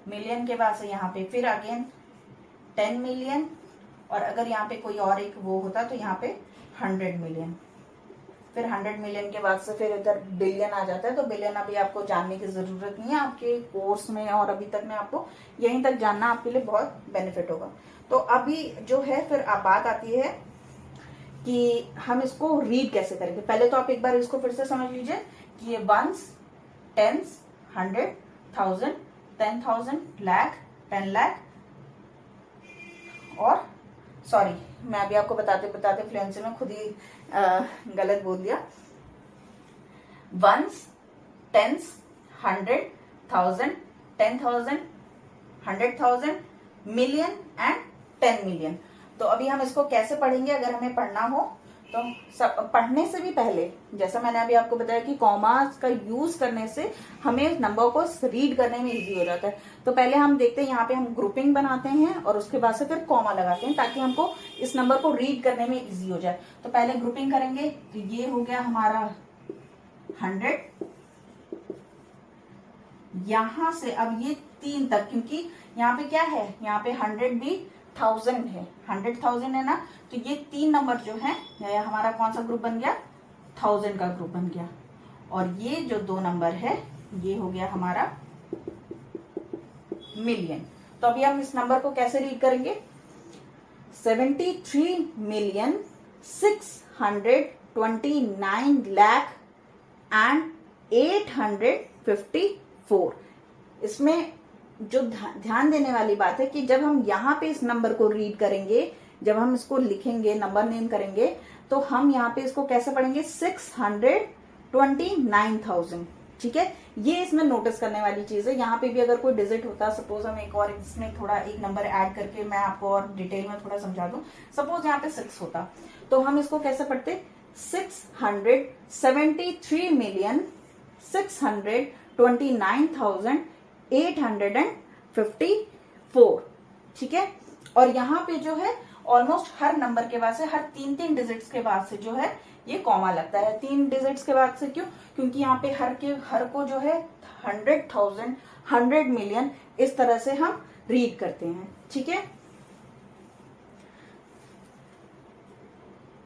मिलियन के बाद से यहाँ पे फिर अगेन 10 मिलियन, और अगर यहाँ पे कोई और एक वो होता तो यहाँ पे 100 मिलियन, फिर 100 मिलियन के बाद से फिर इधर बिलियन आ जाता है। तो बिलियन अभी आपको जानने की जरूरत नहीं है आपके कोर्स में, और अभी तक में आपको यहीं तक जानना आपके लिए बहुत बेनिफिट होगा। तो अभी जो है फिर बात आती है कि हम इसको रीड कैसे करेंगे। पहले तो आप एक बार इसको फिर से समझ लीजिए कि ये वंस, टेंस, 100, 1000, 10,000, लाख, 10 लाख, और सॉरी मैं अभी आपको बताते बताते फ्लुएंसी में खुद ही गलत बोल दिया, ones, tens, 100, 1000, 10,000, 100,000, million and 10 million. तो अभी हम इसको कैसे पढ़ेंगे, अगर हमें पढ़ना हो तो पढ़ने से भी पहले जैसा मैंने अभी आपको बताया कि कॉमास का यूज करने से हमें नंबर को रीड करने में इजी हो जाता है। तो पहले हम देखते हैं, यहाँ पे हम ग्रुपिंग बनाते हैं और उसके बाद से फिर कॉमा लगाते हैं ताकि हमको इस नंबर को रीड करने में इजी हो जाए। तो पहले ग्रुपिंग करेंगे, तो ये हो गया हमारा 100, यहां से अब ये 3 तक, क्योंकि यहाँ पे क्या है, यहाँ पे 100 भी 1000 है, 100,000 है ना, तो ये 3 नंबर जो है हमारा कौन सा ग्रुप बन गया, 1000 का ग्रुप बन गया। और ये जो 2 नंबर है ये हो गया हमारा मिलियन। तो अभी हम इस नंबर को कैसे रीड करेंगे, 73,629 लाख एंड 854। इसमें जो ध्यान देने वाली बात है कि जब हम यहाँ पे इस नंबर को रीड करेंगे, जब हम इसको लिखेंगे, नंबर नेम करेंगे, तो हम यहाँ पे इसको कैसे पढ़ेंगे, 629,000, ठीक है। ये इसमें नोटिस करने वाली चीज है, यहाँ पे भी अगर कोई डिजिट होता, सपोज हम एक और इसमें थोड़ा एक नंबर ऐड करके मैं आपको और डिटेल में थोड़ा समझा दूं, सपोज यहाँ पे 6 होता तो हम इसको कैसे पढ़ते, 673,629,854, ठीक है। और यहाँ पे जो है ऑलमोस्ट हर नंबर के बाद से, हर 3-3 डिजिट्स के बाद से जो है ये कॉमा लगता है। 3 डिजिट्स के बाद से क्यों? क्योंकि यहाँ पे हर को जो है 100,000, 100 मिलियन इस तरह से हम रीड करते हैं। ठीक है,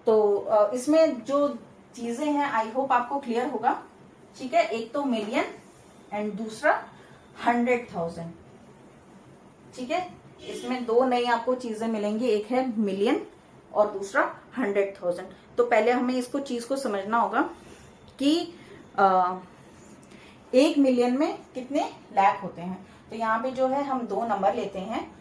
तो इसमें जो चीजें हैं आई होप आपको क्लियर होगा। ठीक है, एक तो मिलियन एंड दूसरा 100,000। ठीक है, इसमें दो नई आपको चीजें मिलेंगी, एक है मिलियन और दूसरा 100,000। तो पहले हमें इसको चीज को समझना होगा कि 1 मिलियन में कितने लाख होते हैं। तो यहाँ पे जो है हम 2 नंबर लेते हैं,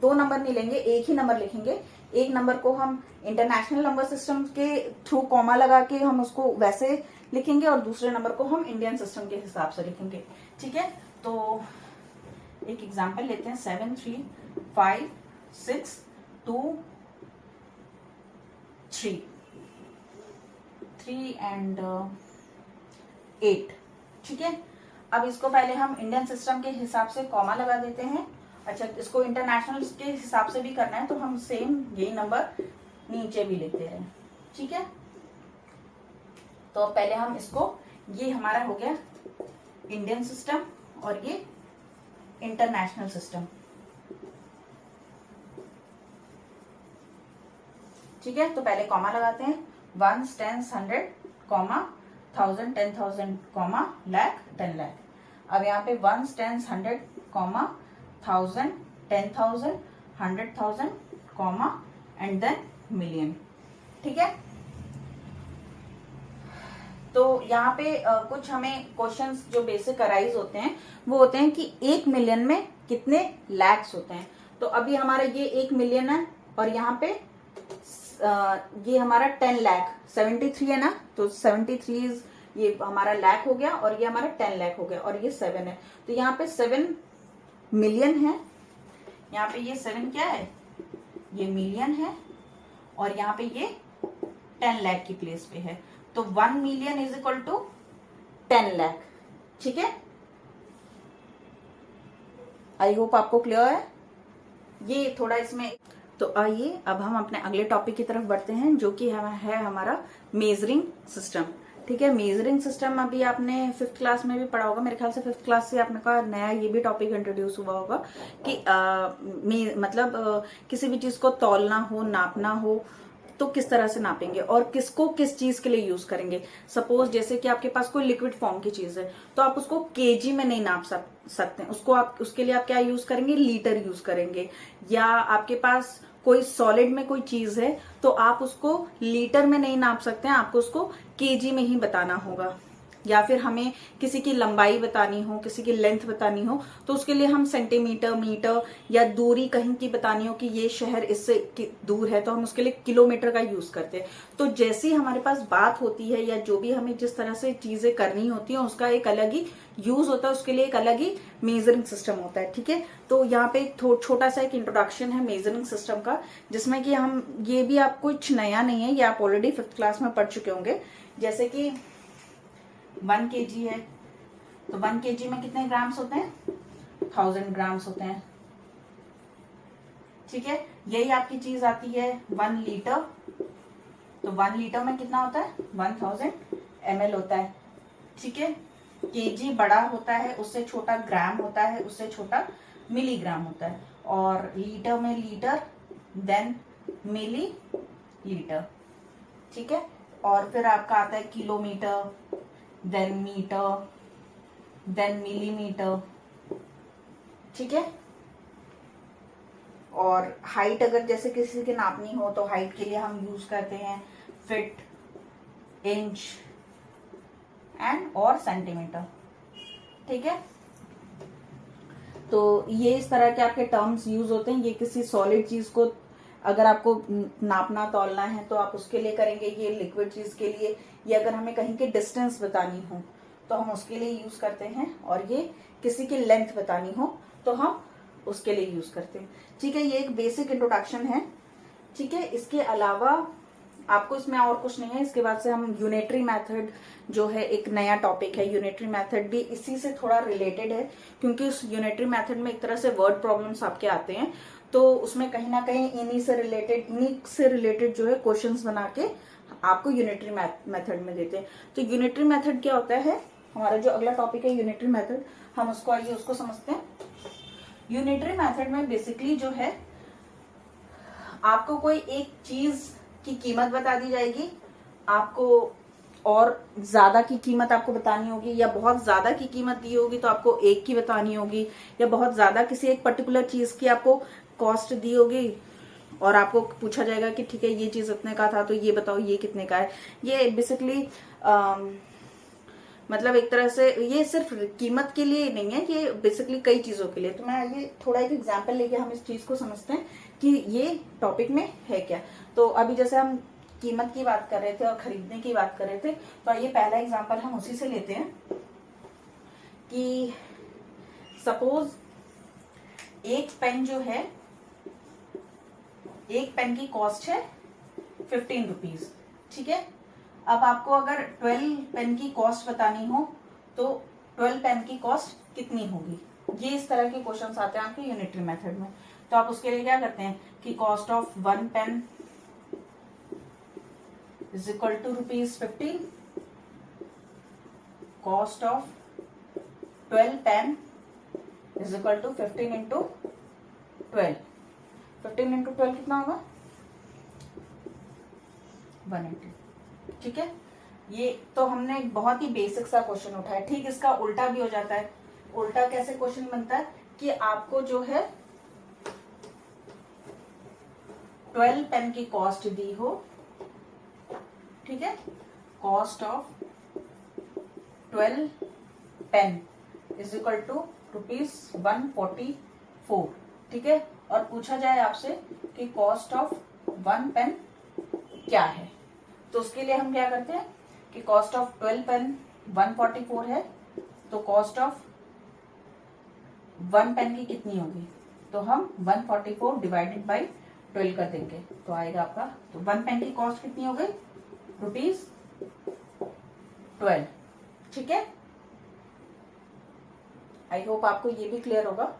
2 नंबर नहीं लेंगे, एक ही नंबर लिखेंगे। एक नंबर को हम इंटरनेशनल नंबर सिस्टम के थ्रू कॉमा लगा के हम उसको वैसे लिखेंगे और दूसरे नंबर को हम इंडियन सिस्टम के हिसाब से लिखेंगे। ठीक है, तो एक एग्जांपल लेते हैं, 7 3 5 6 2 3 एंड 8। ठीक है, अब इसको पहले हम इंडियन सिस्टम के हिसाब से कॉमा लगा देते हैं। अच्छा, इसको इंटरनेशनल के हिसाब से भी करना है तो हम सेम यही नंबर नीचे भी लिखते हैं। ठीक है, तो पहले हम इसको, ये हमारा हो गया इंडियन सिस्टम और ये इंटरनेशनल सिस्टम। ठीक है, तो पहले कॉमा लगाते हैं, 1 10 100 कॉमा 1000 10,000 कॉमा लाख 10 लाख। अब यहाँ पे 1 10 100 comma 1000 10,000 100,000 comma and then million. ठीक है, तो यहाँ पे कुछ हमें क्वेश्चंस जो बेसिक अराइज होते हैं वो होते हैं कि 1 मिलियन में कितने लैक्स होते हैं। तो अभी हमारा ये 1 मिलियन है और यहाँ पे ये हमारा 10 लाख 73 है ना, तो 73 ये हमारा लाख हो गया और ये हमारा 10 लाख हो गया और ये 7 है। तो यहाँ पे 7 मिलियन है, यहाँ पे ये 7 क्या है, ये मिलियन है और यहाँ पे ये 10 लाख की प्लेस पे है। तो 1 million is equal to 10 lakh. ठीक है, आई होप आपको क्लियर है ये थोड़ा इसमें। तो आइए अब हम अपने अगले टॉपिक की तरफ बढ़ते हैं जो कि है हमारा मेजरिंग सिस्टम। ठीक है, मेजरिंग सिस्टम अभी आपने 5th क्लास में भी पढ़ा होगा, मेरे ख्याल से 5th क्लास से आपने का नया ये भी टॉपिक इंट्रोड्यूस हुआ होगा कि किसी भी चीज को तौलना हो, नापना हो तो किस तरह से नापेंगे और किसको किस चीज के लिए यूज करेंगे। सपोज जैसे कि आपके पास कोई लिक्विड फॉर्म की चीज है तो आप उसको केजी में नहीं नाप सकते, उसके लिए आप क्या यूज करेंगे, लीटर यूज करेंगे। या आपके पास कोई सॉलिड में कोई चीज है तो आप उसको लीटर में नहीं नाप सकते हैं, आपको उसको केजी में ही बताना होगा। या फिर हमें किसी की लंबाई बतानी हो, किसी की लेंथ बतानी हो तो उसके लिए हम सेंटीमीटर, मीटर या दूरी कहीं की बतानी हो कि ये शहर इससे दूर है तो हम उसके लिए किलोमीटर का यूज करते हैं। तो जैसी हमारे पास बात होती है या जो भी हमें जिस तरह से चीजें करनी होती है उसका एक अलग ही यूज होता है, उसके लिए एक अलग ही मेजरिंग सिस्टम होता है। ठीक है, तो यहाँ पे छोटा सा एक इंट्रोडक्शन है मेजरिंग सिस्टम का, जिसमें कि हम ये भी आप कुछ नया नहीं है, ये आप ऑलरेडी 5th क्लास में पढ़ चुके होंगे। जैसे कि 1 kg है तो 1 kg में कितने ग्राम्स होते हैं, 1000 ग्राम्स होते हैं। ठीक है, यही आपकी चीज आती है 1 लीटर, तो 1 लीटर में कितना होता है, 1000 ml होता है। ठीक है, केजी बड़ा होता है, उससे छोटा ग्राम होता है, उससे छोटा मिलीग्राम होता है, और लीटर में लीटर, देन मिली लीटर। ठीक है, और फिर आपका आता है kilometre, then metre, then millimetre. ठीक है, और हाइट अगर जैसे किसी की नापनी हो तो हाइट के लिए हम यूज करते हैं फीट, इंच एंड और सेंटीमीटर। ठीक है, तो ये इस तरह के आपके टर्म्स यूज होते हैं। ये किसी सॉलिड चीज को अगर आपको नापना तौलना है तो आप उसके लिए करेंगे, ये लिक्विड चीज के लिए, या अगर हमें कहीं की डिस्टेंस बतानी हो तो हम उसके लिए यूज करते हैं, और ये किसी की लेंथ बतानी हो तो हम उसके लिए यूज करते हैं। ठीक है, ये एक बेसिक इंट्रोडक्शन है। ठीक है, इसके अलावा आपको इसमें और कुछ नहीं है। इसके बाद से हम यूनिटरी मेथड जो है एक नया टॉपिक है, यूनिटरी मेथड भी इसी से थोड़ा रिलेटेड है, क्योंकि उस यूनिटरी मेथड में एक तरह से वर्ड प्रॉब्लम्स आपके आते हैं। तो उसमें कहीं ना कहीं इन्हीं से रिलेटेड जो है क्वेश्चंस बना के आपको यूनिटरी मेथड में देते हैं। तो यूनिटरी मेथड क्या होता है, हमारा जो अगला टॉपिक है यूनिटरी मेथड, हम उसको आइए उसको समझते हैं। यूनिटरी मेथड में बेसिकली जो है आपको कोई एक चीज की कीमत बता दी जाएगी, आपको और ज्यादा की कीमत आपको बतानी होगी, या बहुत ज्यादा की कीमत दी होगी तो आपको एक की बतानी होगी, या बहुत ज्यादा किसी एक पर्टिकुलर चीज की आपको कॉस्ट दी होगी और आपको पूछा जाएगा कि ठीक है ये चीज इतने का था तो ये बताओ ये कितने का है। ये बेसिकली मतलब एक तरह से ये सिर्फ कीमत के लिए नहीं है, ये बेसिकली कई चीजों के लिए। तो मैं ये थोड़ा एक एग्जांपल लेके हम इस चीज को समझते हैं कि ये टॉपिक में है क्या। तो अभी जैसे हम कीमत की बात कर रहे थे और खरीदने की बात कर रहे थे, तो ये पहला एग्जांपल हम उसी से लेते हैं कि सपोज एक पेन जो है, एक पेन की कॉस्ट है 15 रुपीज, ठीक है। अब आपको अगर 12 पेन की कॉस्ट बतानी हो तो 12 पेन की कॉस्ट कितनी होगी, ये इस तरह के क्वेश्चंस आते हैं आपके यूनिटरी मेथड में। तो आप उसके लिए क्या करते हैं कि cost of 1 pen is equal to ₹15, cost of 12 pen is equal to 15 into 12। 15 into 12 कितना होगा 180, ठीक है। ये तो हमने एक बहुत ही बेसिक सा क्वेश्चन उठाया। ठीक इसका उल्टा भी हो जाता है। उल्टा कैसे क्वेश्चन बनता है कि आपको जो है 12 पेन की कॉस्ट दी हो, ठीक है, cost of 12 pen is equal to ₹144, ठीक है, और पूछा जाए आपसे कि कॉस्ट ऑफ 1 पेन क्या है। तो उसके लिए हम क्या करते हैं कि कॉस्ट ऑफ 12 पेन 144 है, तो कॉस्ट ऑफ 1 पेन की कितनी होगी, तो हम 144 डिवाइडेड बाई 12 कर देंगे तो आएगा आपका, तो 1 पेन की कॉस्ट कितनी हो गई ₹12, ठीक है। आई होप आपको ये भी क्लियर होगा।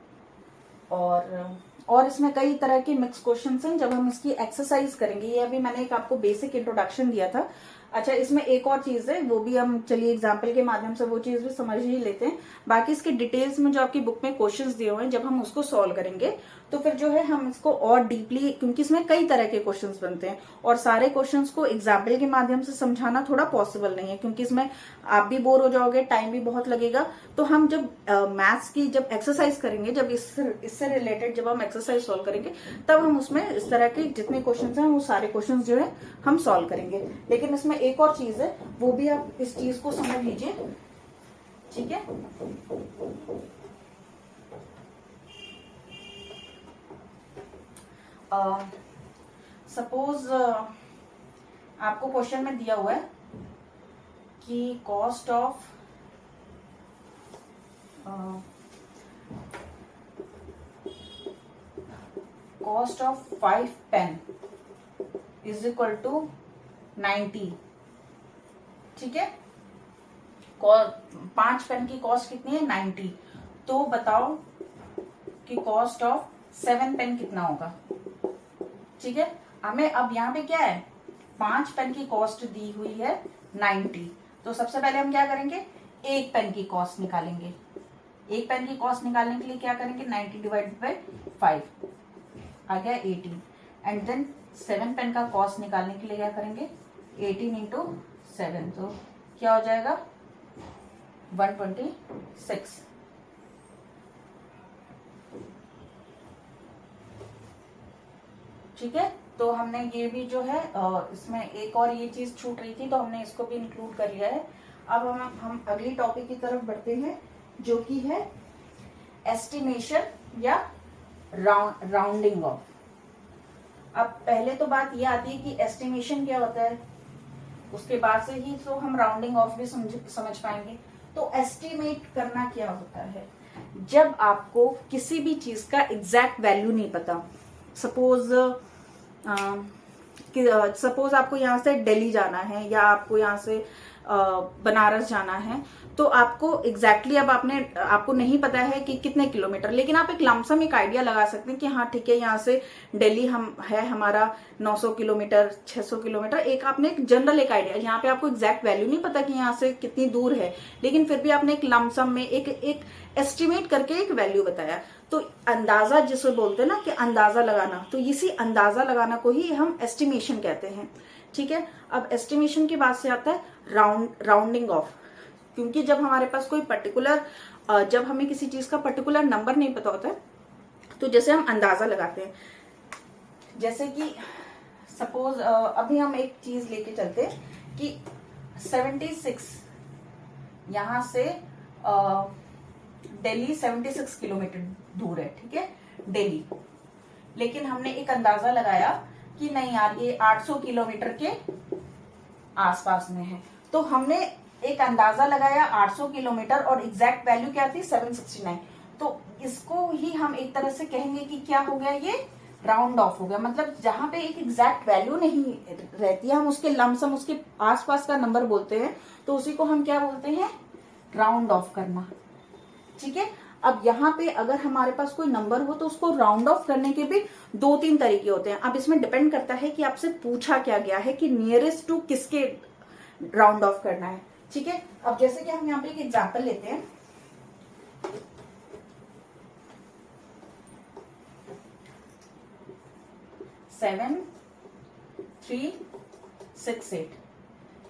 और इसमें कई तरह के मिक्स क्वेश्चंस हैं जब हम इसकी एक्सरसाइज करेंगे। ये अभी मैंने एक आपको बेसिक इंट्रोडक्शन दिया था। अच्छा, इसमें एक और चीज है, वो भी हम चलिए एग्जाम्पल के माध्यम से वो चीज भी समझ ही लेते हैं। बाकी इसके डिटेल्स में जो आपकी बुक में क्वेश्चंस दिए हुए हैं, जब हम उसको सॉल्व करेंगे तो फिर जो है हम इसको और डीपली, क्योंकि इसमें कई तरह के क्वेश्चंस बनते हैं और सारे क्वेश्चंस को एग्जाम्पल के माध्यम से समझाना थोड़ा पॉसिबल नहीं है, क्योंकि इसमें आप भी बोर हो जाओगे, टाइम भी बहुत लगेगा। तो हम जब मैथ्स की जब एक्सरसाइज करेंगे, जब इससे रिलेटेड जब हम एक्सरसाइज सॉल्व करेंगे, तब हम उसमें इस तरह के जितने क्वेश्चन हैं वो सारे क्वेश्चन जो है हम सॉल्व करेंगे। लेकिन इसमें एक और चीज है, वो भी आप इस चीज को समझ लीजिए, ठीक है। सपोज आपको क्वेश्चन में दिया हुआ है कि cost of cost of 5 pen is equal to 90, ठीक है। 5 पेन की कॉस्ट कितनी है 90, तो बताओ कि कॉस्ट ऑफ 7 पेन कितना होगा, ठीक है। हमें अब यहाँ पे क्या है, 5 पेन की कॉस्ट दी हुई है 90, तो सबसे पहले हम क्या करेंगे, एक पेन की कॉस्ट निकालेंगे। एक पेन की कॉस्ट निकालने के लिए क्या करेंगे, 90 डिवाइडेड बाई 5 आ गया 18, एंड देन 7 पेन का कॉस्ट निकालने के लिए क्या करेंगे, 18 इंटू 7, तो क्या हो जाएगा 126, ठीक है। तो हमने ये भी जो है इसमें एक और ये चीज छूट रही थी, तो हमने इसको भी इंक्लूड कर लिया है। अब हम अगली टॉपिक की तरफ बढ़ते हैं, जो कि है एस्टिमेशन या राउंडिंग ऑफ। अब पहले तो बात ये आती है कि एस्टिमेशन क्या होता है, उसके बाद से ही तो हम राउंडिंग ऑफ भी समझ पाएंगे। तो एस्टिमेट करना क्या होता है, जब आपको किसी भी चीज का एग्जैक्ट वैल्यू नहीं पता। सपोज आपको यहाँ से दिल्ली जाना है, या आपको यहाँ से बनारस जाना है, तो आपको एग्जैक्टली अब आपको नहीं पता है कि कितने किलोमीटर, लेकिन आप एक लमसम एक आइडिया लगा सकते हैं कि हाँ ठीक है, यहाँ से दिल्ली हमारा 900 किलोमीटर 600 किलोमीटर, एक आपने एक जनरल एक आइडिया, यहाँ पे आपको एग्जैक्ट वैल्यू नहीं पता कि यहाँ से कितनी दूर है, लेकिन फिर भी आपने एक लमसम में एक एस्टिमेट करके एक वैल्यू बताया। तो अंदाजा जिसे बोलते हैं ना कि अंदाजा लगाना, तो इसी अंदाजा लगाना को ही हम एस्टिमेशन कहते हैं। ठीक है, अब एस्टिमेशन के बाद से आता है राउंडिंग ऑफ, क्योंकि जब हमारे पास कोई पर्टिकुलर जब हमें किसी चीज का पर्टिकुलर नंबर नहीं पता होता है, तो जैसे हम अंदाजा लगाते हैं, जैसे कि सपोज अभी हम एक चीज लेके चलते हैं कि 76 यहां से दिल्ली 76 किलोमीटर दूर है, ठीक है, दिल्ली, लेकिन हमने एक अंदाजा लगाया कि नहीं यार ये 800 किलोमीटर के आसपास में है, तो हमने एक अंदाजा लगाया 800 किलोमीटर और एग्जैक्ट वैल्यू क्या थी 769, तो इसको ही हम एक तरह से कहेंगे कि क्या हो गया, ये राउंड ऑफ हो गया। मतलब जहां पे एक एग्जैक्ट वैल्यू नहीं रहती है, हम उसके लमसम उसके आसपास का नंबर बोलते हैं, तो उसी को हम क्या बोलते हैं, राउंड ऑफ करना। ठीक है, अब यहाँ पे अगर हमारे पास कोई नंबर हो तो उसको राउंड ऑफ करने के भी 2-3 तरीके होते हैं। अब इसमें डिपेंड करता है कि आपसे पूछा क्या गया है कि नियरेस्ट टू किसके राउंड ऑफ करना है। ठीक है, अब जैसे कि हम यहाँ पे एक एग्जांपल लेते हैं, सेवन 3 6 8।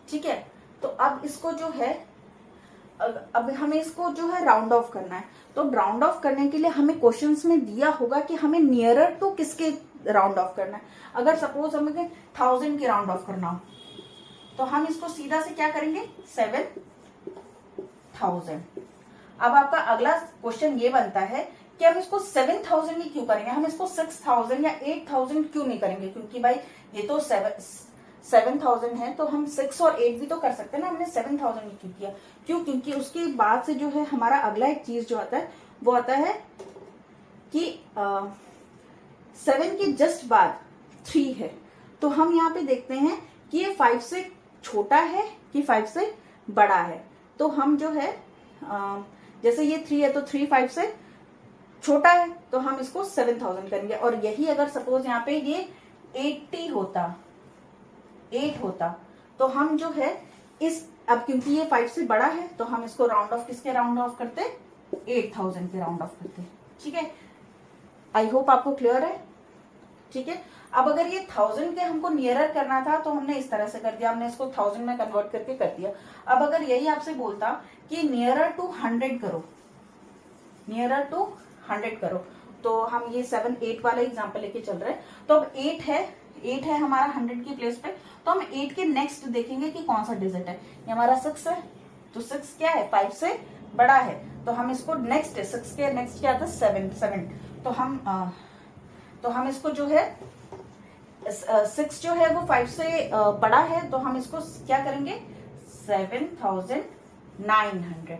ठीक है, तो अब इसको जो है अब हमें इसको जो है राउंड ऑफ करना है, तो राउंड ऑफ करने के लिए हमें क्वेश्चंस में दिया होगा कि हमें नियरर टू किसके राउंड ऑफ करना है। अगर सपोज हमें 1000 के राउंड ऑफ करना हो, तो हम इसको सीधा से क्या करेंगे 7000। अब आपका अगला क्वेश्चन ये बनता है कि हम इसको 7000 ही क्यों करेंगे, हम इसको 6000 या 8000 क्यों नहीं करेंगे, क्योंकि भाई ये तो 7000 है, तो हम 6 और 8 भी तो कर सकते हैं ना, हमने 7000 ही क्यों किया, क्यों, क्योंकि उसके बाद से जो है हमारा अगला एक चीज जो आता है वो आता है कि 7 के जस्ट बाद 3 है, तो हम यहाँ पे देखते हैं कि ये 5 से छोटा है कि 5 से बड़ा है, तो हम जो है जैसे ये 3 है तो 3 5 से छोटा है, तो हम इसको 7000 करेंगे। और यही अगर सपोज यहाँ पे ये 8 होता तो हम जो है अब क्योंकि ये 5 से बड़ा है तो हम इसको राउंड ऑफ किसके राउंड ऑफ करते, 8000 के राउंड ऑफ करते। ठीक है, आई होप आपको क्लियर है। ठीक है, अब अगर ये 1000 के हमको नियरर करना था तो हमने इस तरह से कर दिया, हमने इसको 1000 में कन्वर्ट करके कर दिया। अब अगर यही आपसे बोलता कि नियरर टू 100 करो, नियरर टू 100 करो, तो हम ये 7 8 वाला एग्जांपल लेके चल रहे हैं, तो अब 8 है हमारा 100 की प्लेस पे, तो हम 8 के नेक्स्ट देखेंगे कि कौन सा डिजिट है, ये हमारा 6 है, तो 6 क्या है 5 से बड़ा है, तो हम इसको नेक्स्ट 6 के नेक्स्ट क्या आता है 7, तो हम इसको जो है 6 जो है वो 5 से बड़ा है, तो हम इसको क्या करेंगे 7900,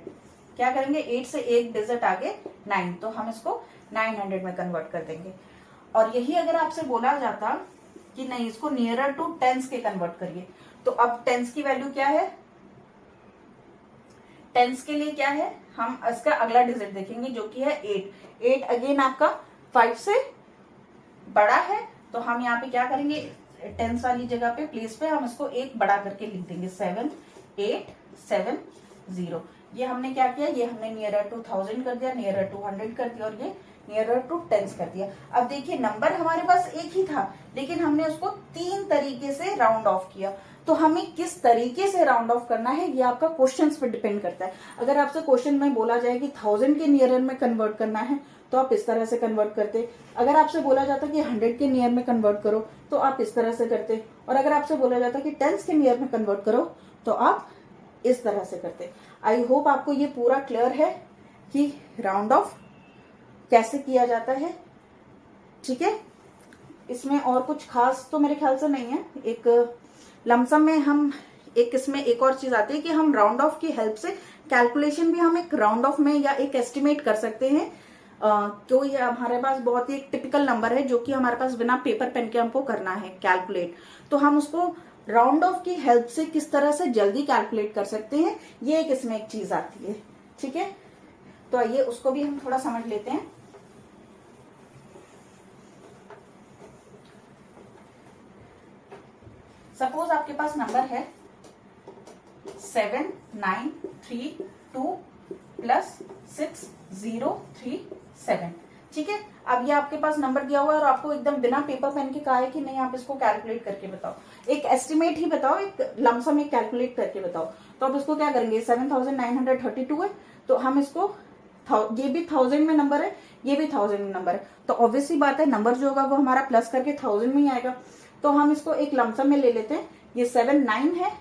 क्या करेंगे 8 से एक डिजिट आगे 9, तो हम इसको 900 में कन्वर्ट कर देंगे। और यही अगर आपसे बोला जाता कि नहीं इसको नियरर टू 10s के कन्वर्ट करिए, तो अब 10s की वैल्यू क्या है, 10s के लिए क्या है, हम इसका अगला डिजिट देखेंगे जो कि है 8 अगेन आपका 5 से बड़ा है, तो हम यहाँ पे क्या करेंगे 10s वाली जगह पे प्लेस पे हम इसको एक बड़ा करके लिख देंगे 7870। ये हमने क्या किया, ये हमने नियरर टू 1000 कर दिया, नियरर टू 100 कर दिया, और ये नियरर टू 10s कर दिया। अब देखिए नंबर हमारे पास एक ही था, लेकिन हमने उसको 3 तरीके से राउंड ऑफ किया, तो हमें किस तरीके से राउंड ऑफ करना है ये आपका क्वेश्चंस पे डिपेंड करता है। अगर आपसे क्वेश्चन में बोला जाए कि 1000 के नियर में कन्वर्ट करना है तो आप इस तरह से कन्वर्ट करते, अगर आपसे बोला जाता कि 100 के नियर में कन्वर्ट करो तो आप इस तरह से करते, और अगर आपसे बोला जाता कि 10s के नियर में कन्वर्ट करो तो आप इस तरह से करते। आई होप आपको ये पूरा क्लियर है कि राउंड ऑफ कैसे किया जाता है। ठीक है, इसमें और कुछ खास तो मेरे ख्याल से नहीं है। एक लमसम में हम इसमें एक और चीज आती है कि हम राउंड ऑफ की हेल्प से कैलकुलेशन भी हम एक राउंड ऑफ में या एक एस्टिमेट कर सकते हैं। तो ये हमारे पास बहुत ही एक टिपिकल नंबर है जो कि हमारे पास बिना पेपर पेन के हमको करना है कैलकुलेट, तो हम उसको राउंड ऑफ की हेल्प से किस तरह से जल्दी कैलकुलेट कर सकते हैं, ये एक इसमें एक चीज आती है। ठीक है, तो आइए उसको भी हम थोड़ा समझ लेते हैं। सपोज आपके पास नंबर है 7932 प्लस 6037। ठीक है, अब ये आपके पास नंबर दिया हुआ है और आपको एकदम बिना पेपर पेन के कहा है कि नहीं आप इसको कैलकुलेट करके बताओ, एक एस्टिमेट ही बताओ, एक लमसम एक कैलकुलेट करके बताओ। तो अब इसको क्या करेंगे, 7932 है, तो हम इसको, ये भी 1000 में नंबर है, ये भी 1000 में नंबर है, तो ऑब्वियसली बात है नंबर जो होगा वो हमारा प्लस करके 1000 में ही आएगा। तो हम इसको एक लमसम में ले लेते हैं। ये 79 है,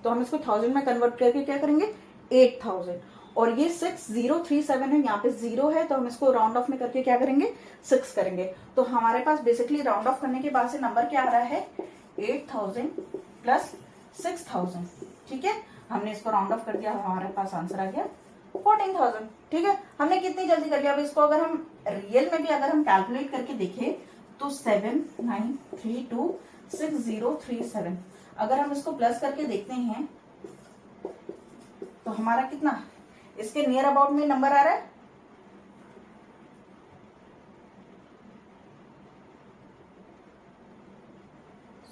तो हम इसको 1000 में कन्वर्ट करके क्या करेंगे, 8000। और ये 6037 है, यहाँ पे 0 है, तो हम इसको राउंड ऑफ में करके क्या करेंगे, 6 करेंगे। तो हमारे पास बेसिकली राउंड ऑफ करने के बाद से नंबर क्या आ रहा है, 8000 प्लस 6000। ठीक है, हमने इसको राउंड ऑफ कर दिया, हमारे पास आंसर आ गया 14000। ठीक है, हमने कितनी जल्दी कर लिया। अब इसको अगर हम रियल में भी अगर हम कैलकुलेट करके देखें तो 79326037, अगर हम इसको प्लस करके देखते हैं तो हमारा कितना, इसके नियर अबाउट में नंबर आ रहा है,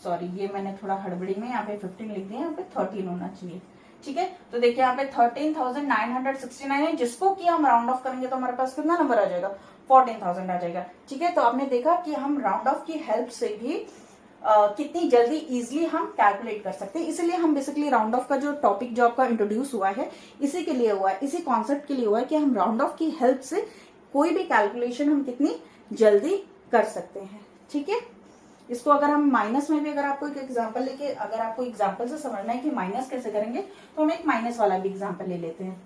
सॉरी ये मैंने थोड़ा हड़बड़ी में यहाँ पे 15 लिख दिया, यहाँ पे 13 होना चाहिए। ठीक है, तो देखिए यहाँ पे 13,969 है, जिसको कि हम राउंड ऑफ करेंगे तो हमारे पास कितना नंबर आ जाएगा, 14,000 आ जाएगा। ठीक है, तो आपने देखा कि हम राउंड ऑफ की हेल्प से भी कितनी जल्दी इजीली हम कैलकुलेट कर सकते हैं। इसीलिए हम बेसिकली राउंड ऑफ का जो टॉपिक जो आपका इंट्रोड्यूस हुआ है, इसी के लिए हुआ है, इसी कॉन्सेप्ट के लिए हुआ है कि हम राउंड ऑफ की हेल्प से कोई भी कैलकुलेशन हम कितनी जल्दी कर सकते हैं। ठीक है, इसको अगर हम माइनस में भी अगर आपको एक एग्जांपल लेके, अगर आपको एग्जांपल से समझना है कि माइनस कैसे करेंगे, तो हम एक माइनस वाला भी एग्जांपल ले लेते हैं।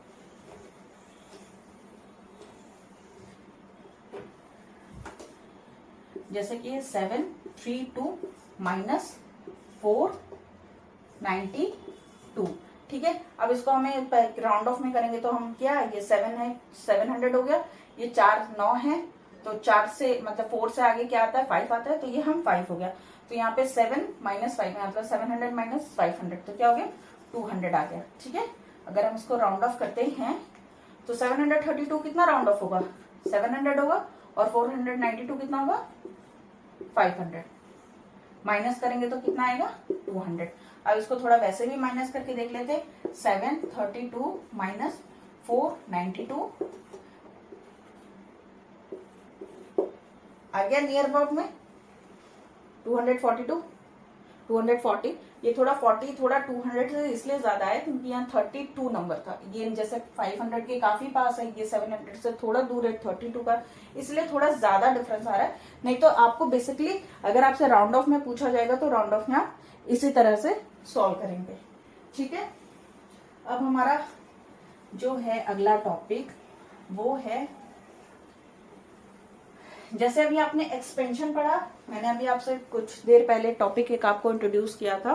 जैसे कि 732 माइनस 492। ठीक है, अब इसको हमें राउंड ऑफ में करेंगे तो हम क्या, ये 7 है, 700 हो गया, ये 4 9 है, तो 4 से मतलब 4 से आगे क्या आता है, 5 आता है, तो ये हम 5 हो गया। तो यहाँ पे 7 माइनस 5 मतलब 700 माइनस 500, तो क्या हो गया, 200 आ गया। ठीक है, अगर हम इसको राउंड ऑफ करते हैं तो 732 कितना राउंड ऑफ होगा, 700 होगा, और 492 कितना होगा, 500। माइनस करेंगे तो कितना आएगा, 200। अब इसको थोड़ा वैसे भी माइनस करके देख लेते, 732 माइनस 492 आ गया नियर अबाउट में 242, 240। ये थोड़ा 40 थोड़ा 200 से इसलिए ज्यादा है क्योंकि यहाँ 32 नंबर था, ये जैसे 500 के काफी पास है, ये 700 से थोड़ा दूर है 32 का, इसलिए थोड़ा ज्यादा डिफरेंस आ रहा है। नहीं तो आपको बेसिकली अगर आपसे राउंड ऑफ में पूछा जाएगा तो राउंड ऑफ में आप इसी तरह से सॉल्व करेंगे। ठीक है, अब हमारा जो है अगला टॉपिक वो है, जैसे अभी आपने एक्सपेंशन पढ़ा, मैंने अभी आपसे कुछ देर पहले टॉपिक एक आपको इंट्रोड्यूस किया था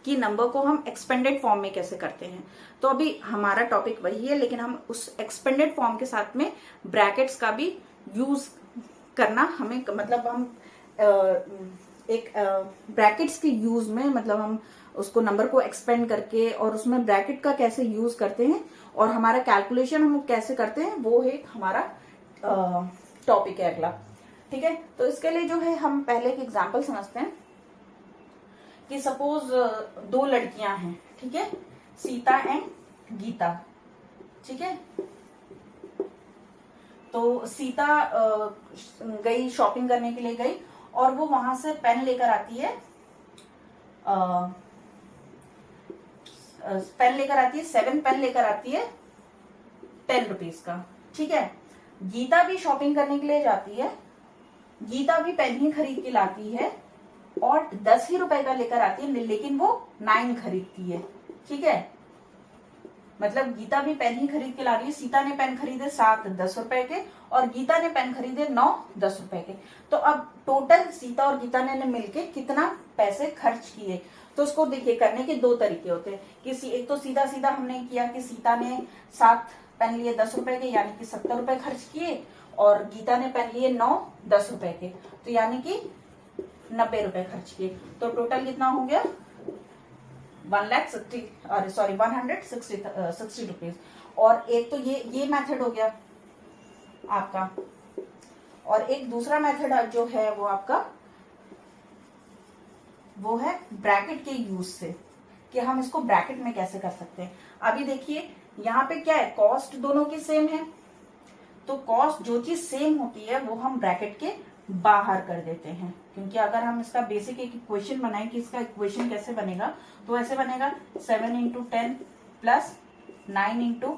कि नंबर को हम एक्सपेंडेड फॉर्म में कैसे करते हैं। तो अभी हमारा टॉपिक वही है, लेकिन हम उस एक्सपेंडेड फॉर्म के साथ में ब्रैकेट्स का भी यूज करना हमें, मतलब हम एक ब्रैकेट्स के यूज में, मतलब हम उसको नंबर को एक्सपेंड करके और उसमें ब्रैकेट का कैसे यूज करते हैं और हमारा कैलकुलेशन हम कैसे करते हैं, वो एक हमारा टॉपिक है अगला। ठीक है, तो इसके लिए जो है हम पहले एक एग्जांपल समझते हैं कि सपोज 2 लड़कियां हैं। ठीक है, सीता एंड गीता। ठीक है, तो सीता गई शॉपिंग करने के लिए गई और वो वहां से पेन लेकर आती है, पेन लेकर आती है, 7 पेन लेकर आती है 10 रुपीज का। ठीक है, गीता भी शॉपिंग करने के लिए जाती है, गीता भी पेन ही खरीद के लाती है और 10 ही रुपए का लेकर आती है, लेकिन वो 9 खरीदती है। ठीक है, मतलब गीता भी पेन ही खरीद के ला रही है, सीता ने पेन खरीदे 7 10 रुपए के और गीता ने पेन खरीदे 9 10 रुपए के। तो अब टोटल सीता और गीता ने मिलके कितना पैसे खर्च किए, तो उसको देखिए करने के 2 तरीके होते हैं। कि एक तो सीधा सीधा हमने किया कि सीता ने 7 पेन लिए 10 रुपए के, यानी कि 70 रुपए खर्च किए, और गीता ने पेन लिए 9 10 रुपए के, तो यानी कि 90 रुपए खर्च किए। तो टोटल कितना हो गया, 160 रुपीज। और एक तो ये मेथड हो गया आपका, और एक दूसरा मेथड जो है वो आपका वो है ब्रैकेट के यूज से, कि हम इसको ब्रैकेट में कैसे कर सकते हैं। अभी देखिए यहाँ पे क्या है, कॉस्ट दोनों की सेम है, तो कॉस्ट जो चीज सेम होती है वो हम ब्रैकेट के बाहर कर देते हैं, क्योंकि अगर हम इसका बेसिक एक इक्वेशन बनाए कि इसका इक्वेशन कैसे बनेगा, तो ऐसे बनेगा 7 इंटू 10 प्लस 9 इंटू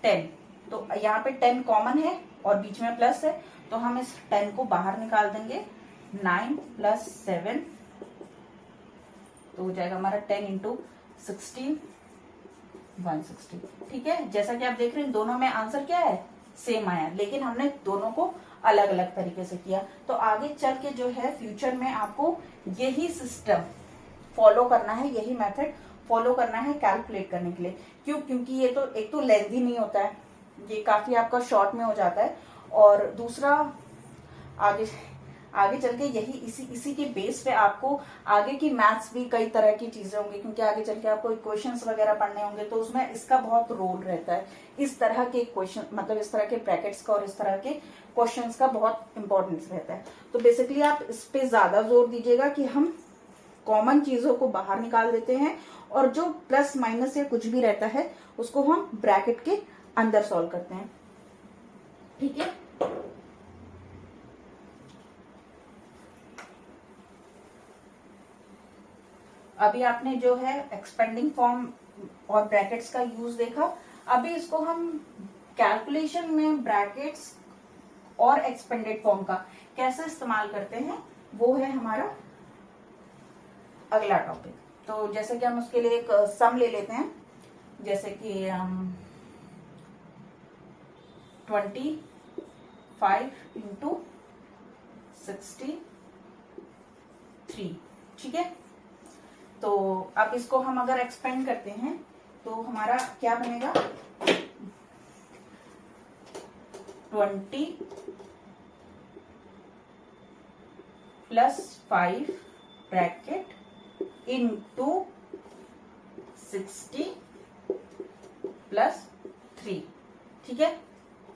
10। तो यहाँ पे 10 कॉमन है और बीच में प्लस है, तो हम इस 10 को बाहर निकाल देंगे। 9 प्लस 7 तो हो जाएगा हमारा 10 इंटू 16 160। ठीक है, जैसा कि आप देख रहे हैं दोनों में आंसर क्या है, सेम आया, लेकिन हमने दोनों को अलग अलग तरीके से किया। तो आगे चल के जो है फ्यूचर में आपको यही सिस्टम फॉलो करना है, यही मेथड फॉलो करना है कैलकुलेट करने के लिए। क्यों? क्योंकि ये तो एक तो लेंथी नहीं होता है, ये काफी आपका शॉर्ट में हो जाता है, और दूसरा आगे चल के यही इसी के बेस पे आपको आगे की मैथ्स भी कई तरह की चीजें होंगी, क्योंकि आगे चल के आपको इक्वेशंस वगैरह पढ़ने होंगे, तो उसमें इसका बहुत रोल रहता है। इस तरह के क्वेश्चन, मतलब इस तरह के ब्रैकेट्स का और इस तरह के क्वेश्चंस का बहुत इंपॉर्टेंस रहता है। तो बेसिकली आप इस पे ज्यादा जोर दीजिएगा कि हम कॉमन चीजों को बाहर निकाल देते हैं, और जो प्लस माइनस या कुछ भी रहता है उसको हम ब्रैकेट के अंदर सॉल्व करते हैं। ठीक है, अभी आपने जो है एक्सपेंडिंग फॉर्म और ब्रैकेट्स का यूज देखा। अभी इसको हम कैलकुलेशन में ब्रैकेट्स और एक्सपेंडेड फॉर्म का कैसे इस्तेमाल करते हैं, वो है हमारा अगला टॉपिक। तो जैसे कि हम उसके लिए एक सम ले लेते हैं, जैसे कि 25 इंटू 63। ठीक है, तो अब इसको हम अगर एक्सपेंड करते हैं तो हमारा क्या बनेगा, 20 प्लस 5 ब्रैकेट इंटू 60 प्लस 3। ठीक है,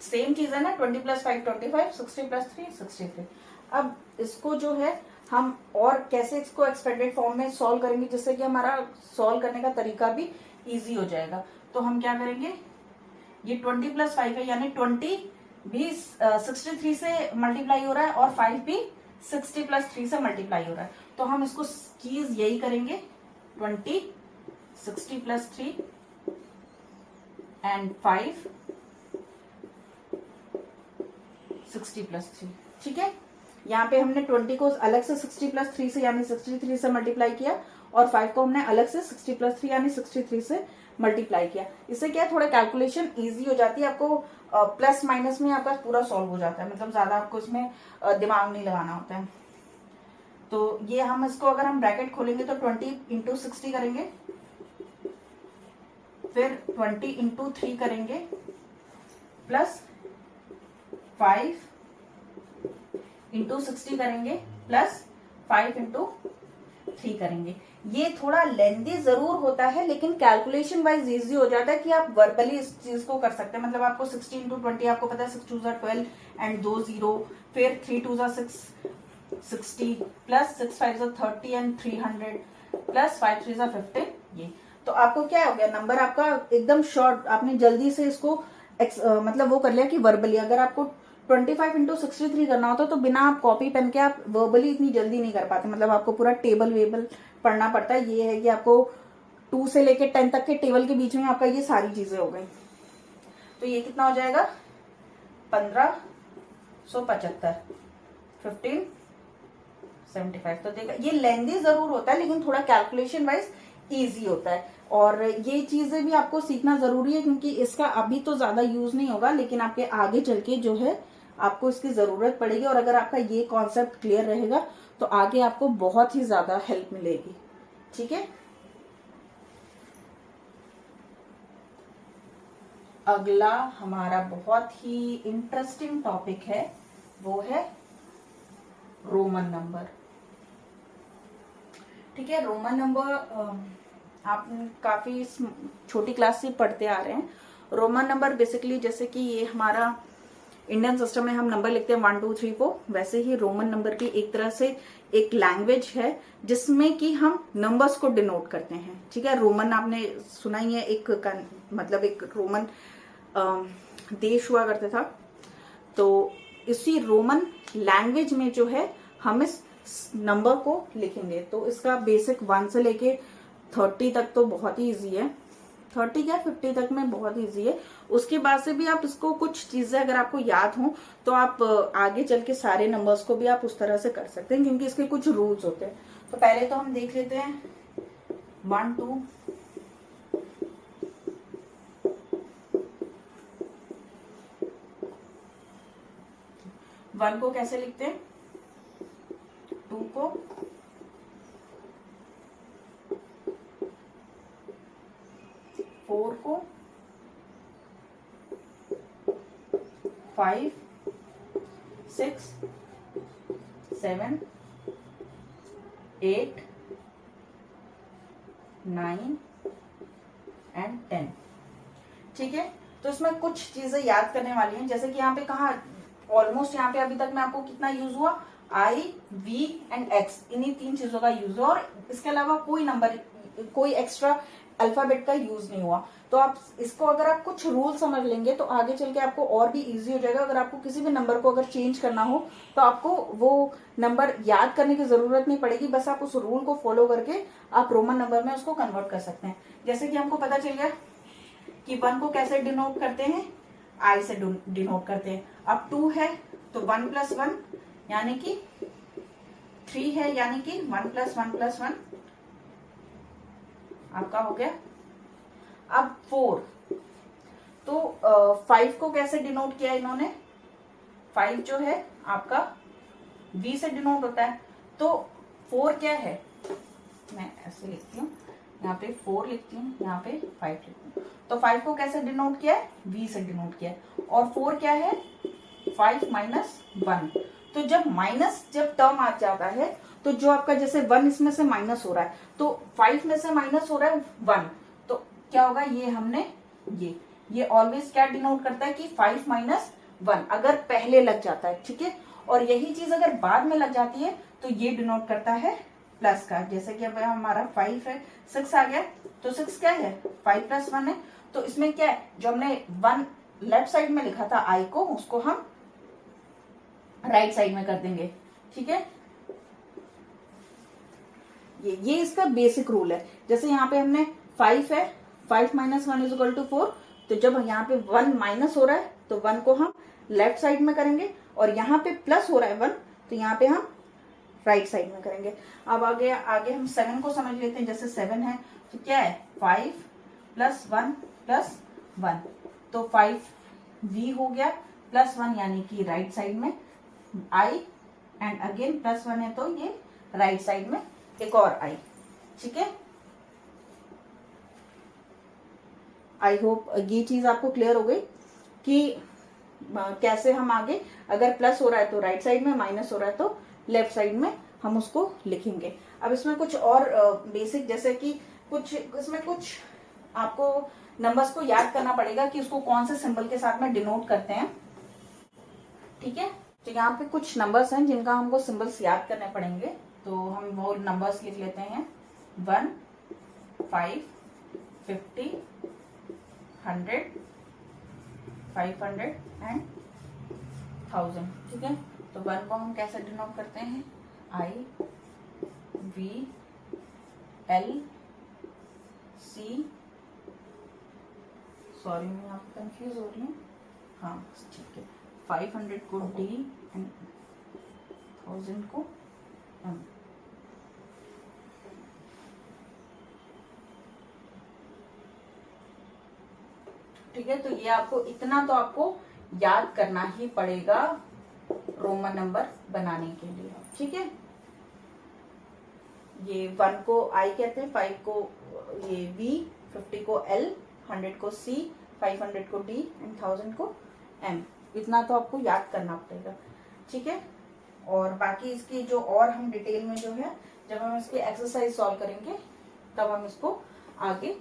सेम चीज है ना, 20 प्लस 5 25, 60 प्लस 3 63। अब इसको जो है हम और कैसे इसको एक्सपेंडेड फॉर्म में सॉल्व करेंगे, जिससे कि हमारा सॉल्व करने का तरीका भी इजी हो जाएगा। तो हम क्या करेंगे, ये 20 प्लस 5 है, यानी 20 भी 63 से मल्टीप्लाई हो रहा है और 5 भी 60 प्लस 3 से मल्टीप्लाई हो रहा है। तो हम इसको चीज यही करेंगे, 20 60 प्लस 3 एंड 5 60 प्लस 3। ठीक है, यहाँ पे हमने 20 को अलग से 60 प्लस 3 से यानी 63 से मल्टीप्लाई किया, और 5 को हमने अलग से 60 प्लस 3 यानी 63 से मल्टीप्लाई किया। इससे क्या है, थोड़ा कैलकुलेशन इजी हो जाती है, आपको प्लस माइनस में आपका पूरा सॉल्व हो जाता है, मतलब ज्यादा आपको इसमें दिमाग नहीं लगाना होता है। तो ये हम इसको अगर हम ब्रैकेट खोलेंगे तो 20 इंटू 60 करेंगे, फिर 20 इंटू 3 करेंगे, प्लस 5 इंटू 60 करेंगे, प्लस 5 इंटू 3 करेंगे। ये थोड़ा लेंदी जरूर होता है, लेकिन कैलकुलेशन वाइज इजी हो जाता है कि आप वर्बली इस चीज को कर सकते हैं। मतलब आपको 60 इंटू 20 आपको पता है 6 2 12 एंड 2 0, फिर 3 2 6 60 प्लस 6 5 30 एंड 300 प्लस 5 3 15। ये तो आपको क्या हो गया, नंबर आपका एकदम शॉर्ट, आपने जल्दी से इसको मतलब वो कर लिया कि वर्बली। अगर आपको 25 इंटू 63 करना होता तो बिना आप कॉपी पेन के आप वर्बली इतनी जल्दी नहीं कर पाते, मतलब आपको पूरा टेबल वेबल पढ़ना पड़ता है। ये है कि आपको 2 से लेके 10 तक के टेबल के बीच में आपका ये सारी चीजें हो गई। तो ये कितना हो जाएगा, 1575 1575। तो देखा, ये लेंदी जरूर होता है लेकिन थोड़ा कैलकुलेशन वाइज इजी होता है। और ये चीजें भी आपको सीखना जरूरी है, क्योंकि इसका अभी तो ज्यादा यूज नहीं होगा, लेकिन आपके आगे चल के जो है आपको इसकी जरूरत पड़ेगी। और अगर आपका ये कॉन्सेप्ट क्लियर रहेगा तो आगे आपको बहुत ही ज्यादा हेल्प मिलेगी। ठीक है, अगला हमारा बहुत ही इंटरेस्टिंग टॉपिक है, वो है रोमन नंबर। ठीक है, रोमन नंबर आप काफी छोटी क्लास से पढ़ते आ रहे हैं। रोमन नंबर बेसिकली जैसे कि ये हमारा इंडियन सिस्टम में हम नंबर लिखते हैं 1 2 3 4, वैसे ही रोमन नंबर भी एक तरह से एक लैंग्वेज है जिसमें कि हम नंबर्स को डिनोट करते हैं। ठीक है, रोमन आपने सुना ही है, एक मतलब एक रोमन देश हुआ करता था। तो इसी रोमन लैंग्वेज में जो है हम इस नंबर को लिखेंगे। तो इसका बेसिक 1 से लेके 30 तक तो बहुत ही इजी है, 30 क्या 50 तक में बहुत इजी है। उसके बाद से भी आप इसको कुछ चीजें अगर आपको याद हो तो आप आगे चल के सारे नंबर्स को भी आप उस तरह से कर सकते हैं, क्योंकि इसके कुछ रूल्स होते हैं। तो पहले तो हम देख लेते हैं 1 2 1 को कैसे लिखते हैं, 2 को, 4 को, 5 6 7 8 9 एंड 10। ठीक है, तो इसमें कुछ चीजें याद करने वाली हैं, जैसे कि यहाँ पे कहा ऑलमोस्ट यहाँ पे अभी तक में आपको कितना यूज हुआ, आई वी एंड एक्स, इन्हीं 3 चीजों का यूज हुआ और इसके अलावा कोई नंबर कोई एक्स्ट्रा अल्फाबेट का यूज नहीं हुआ। तो आप इसको अगर आप कुछ रूल समझ लेंगे तो आगे चल के आपको और भी इजी हो जाएगा। अगर आपको किसी भी नंबर को अगर चेंज करना हो तो आपको वो नंबर याद करने की जरूरत नहीं पड़ेगी, बस आप उस रूल को फॉलो करके आप रोमन नंबर में उसको कन्वर्ट कर सकते हैं। जैसे कि हमको पता चल गया कि 1 को कैसे डिनोट करते हैं, आई से डिनोट करते हैं। अब 2 है तो 1 + 1 यानी कि 3 है, यानी कि 1 + 1 + 1 आपका हो गया। अब 4, तो 5 को कैसे डिनोट किया इन्होंने, 5 जो है आपका V से डिनोट होता है। तो 4 क्या है, मैं ऐसे लिखती हूँ, यहाँ पे 4 लिखती हूँ, यहाँ पे 5 लिखती हूँ। तो 5 को कैसे डिनोट किया है, V से डिनोट किया है। और 4 क्या है, 5 - 1। तो जब टर्म आ जाता है तो जो आपका जैसे 1 इसमें से माइनस हो रहा है, तो 5 में से माइनस हो रहा है 1, तो क्या होगा, ये हमने ये ऑलवेज क्या डिनोट करता है कि 5 - 1 अगर पहले लग जाता है। ठीक है, और यही चीज अगर बाद में लग जाती है तो ये डिनोट करता है प्लस का। जैसे कि अब हमारा 5 है, 6 आ गया, तो 6 क्या है, 5 + 1 है। तो इसमें क्या है, जो हमने 1 लेफ्ट साइड में लिखा था आई को, उसको हम राइट साइड में कर देंगे। ठीक है, ये इसका बेसिक रूल है। जैसे यहाँ पे हमने 5 है, 5 - 1 = 4, तो जब यहाँ पे 1 माइनस हो रहा है तो 1 को हम लेफ्ट साइड में करेंगे, और यहाँ पे प्लस हो रहा है 1, तो यहाँ पे हम राइट साइड में करेंगे। अब आगे हम 7 को समझ लेते हैं। जैसे 7 है तो क्या है, 5 + 1 + 1, तो 5V हो गया, +1 यानी कि राइट साइड में आई, एंड अगेन +1 है तो ये राइट साइड में एक और आई। ठीक है, आई होप ये चीज आपको क्लियर हो गई कि कैसे हम आगे अगर प्लस हो रहा है तो राइट साइड में, माइनस हो रहा है तो लेफ्ट साइड में हम उसको लिखेंगे। अब इसमें कुछ और बेसिक, जैसे कि इसमें कुछ आपको नंबर्स को याद करना पड़ेगा कि उसको कौन से सिंबल के साथ में डिनोट करते हैं। ठीक है, तो यहाँ पे कुछ नंबर्स हैं जिनका हमको सिंबल्स याद करने पड़ेंगे, तो हम वो नंबर्स लिख लेते हैं 1 5 50 100 500 एंड 1000। ठीक है, तो 1 को हम कैसे डिनोट करते हैं, आई वी एल सी, सॉरी मैं यहाँ पे कंफ्यूज हो रही हूँ, हाँ ठीक है, 500 को डी एंड 1000 को एम। ठीक है, तो ये आपको इतना तो आपको याद करना ही पड़ेगा रोमन नंबर बनाने के लिए। ठीक है, ये 1 को आई कहते हैं, 5 को ये V, 50 को L, 100 को C, 500 को D एंड 1000 को M। इतना तो आपको याद करना पड़ेगा। ठीक है, और बाकी इसकी जो और हम डिटेल में जो है, जब हम इसकी एक्सरसाइज सॉल्व करेंगे तब हम इसको आगे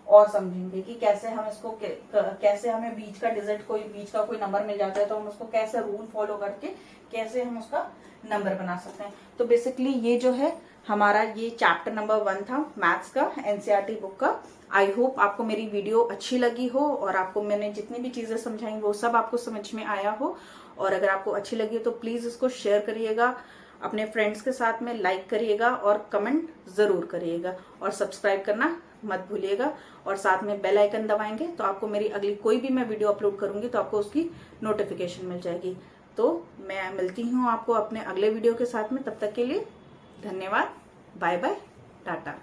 और समझेंगे कि कैसे हम इसको कैसे हमें बीच का डिजिट बीच का कोई नंबर मिल जाता है तो हम उसको कैसे रूल फॉलो करके कैसे हम उसका नंबर बना सकते हैं। तो बेसिकली ये जो है हमारा ये चैप्टर नंबर 1 था मैथ्स का, एनसीईआरटी बुक का। आई होप आपको मेरी वीडियो अच्छी लगी हो और आपको मैंने जितनी भी चीजें समझाई वो सब आपको समझ में आया हो। और अगर आपको अच्छी लगी हो तो प्लीज इसको शेयर करिएगा अपने फ्रेंड्स के साथ में, लाइक करिएगा और कमेंट जरूर करिएगा और सब्सक्राइब करना मत भूलिएगा। और साथ में बेल आइकन दबाएंगे तो आपको मेरी अगली कोई भी मैं वीडियो अपलोड करूंगी तो आपको उसकी नोटिफिकेशन मिल जाएगी। तो मैं मिलती हूँ आपको अपने अगले वीडियो के साथ में, तब तक के लिए धन्यवाद, बाय बाय, टाटा।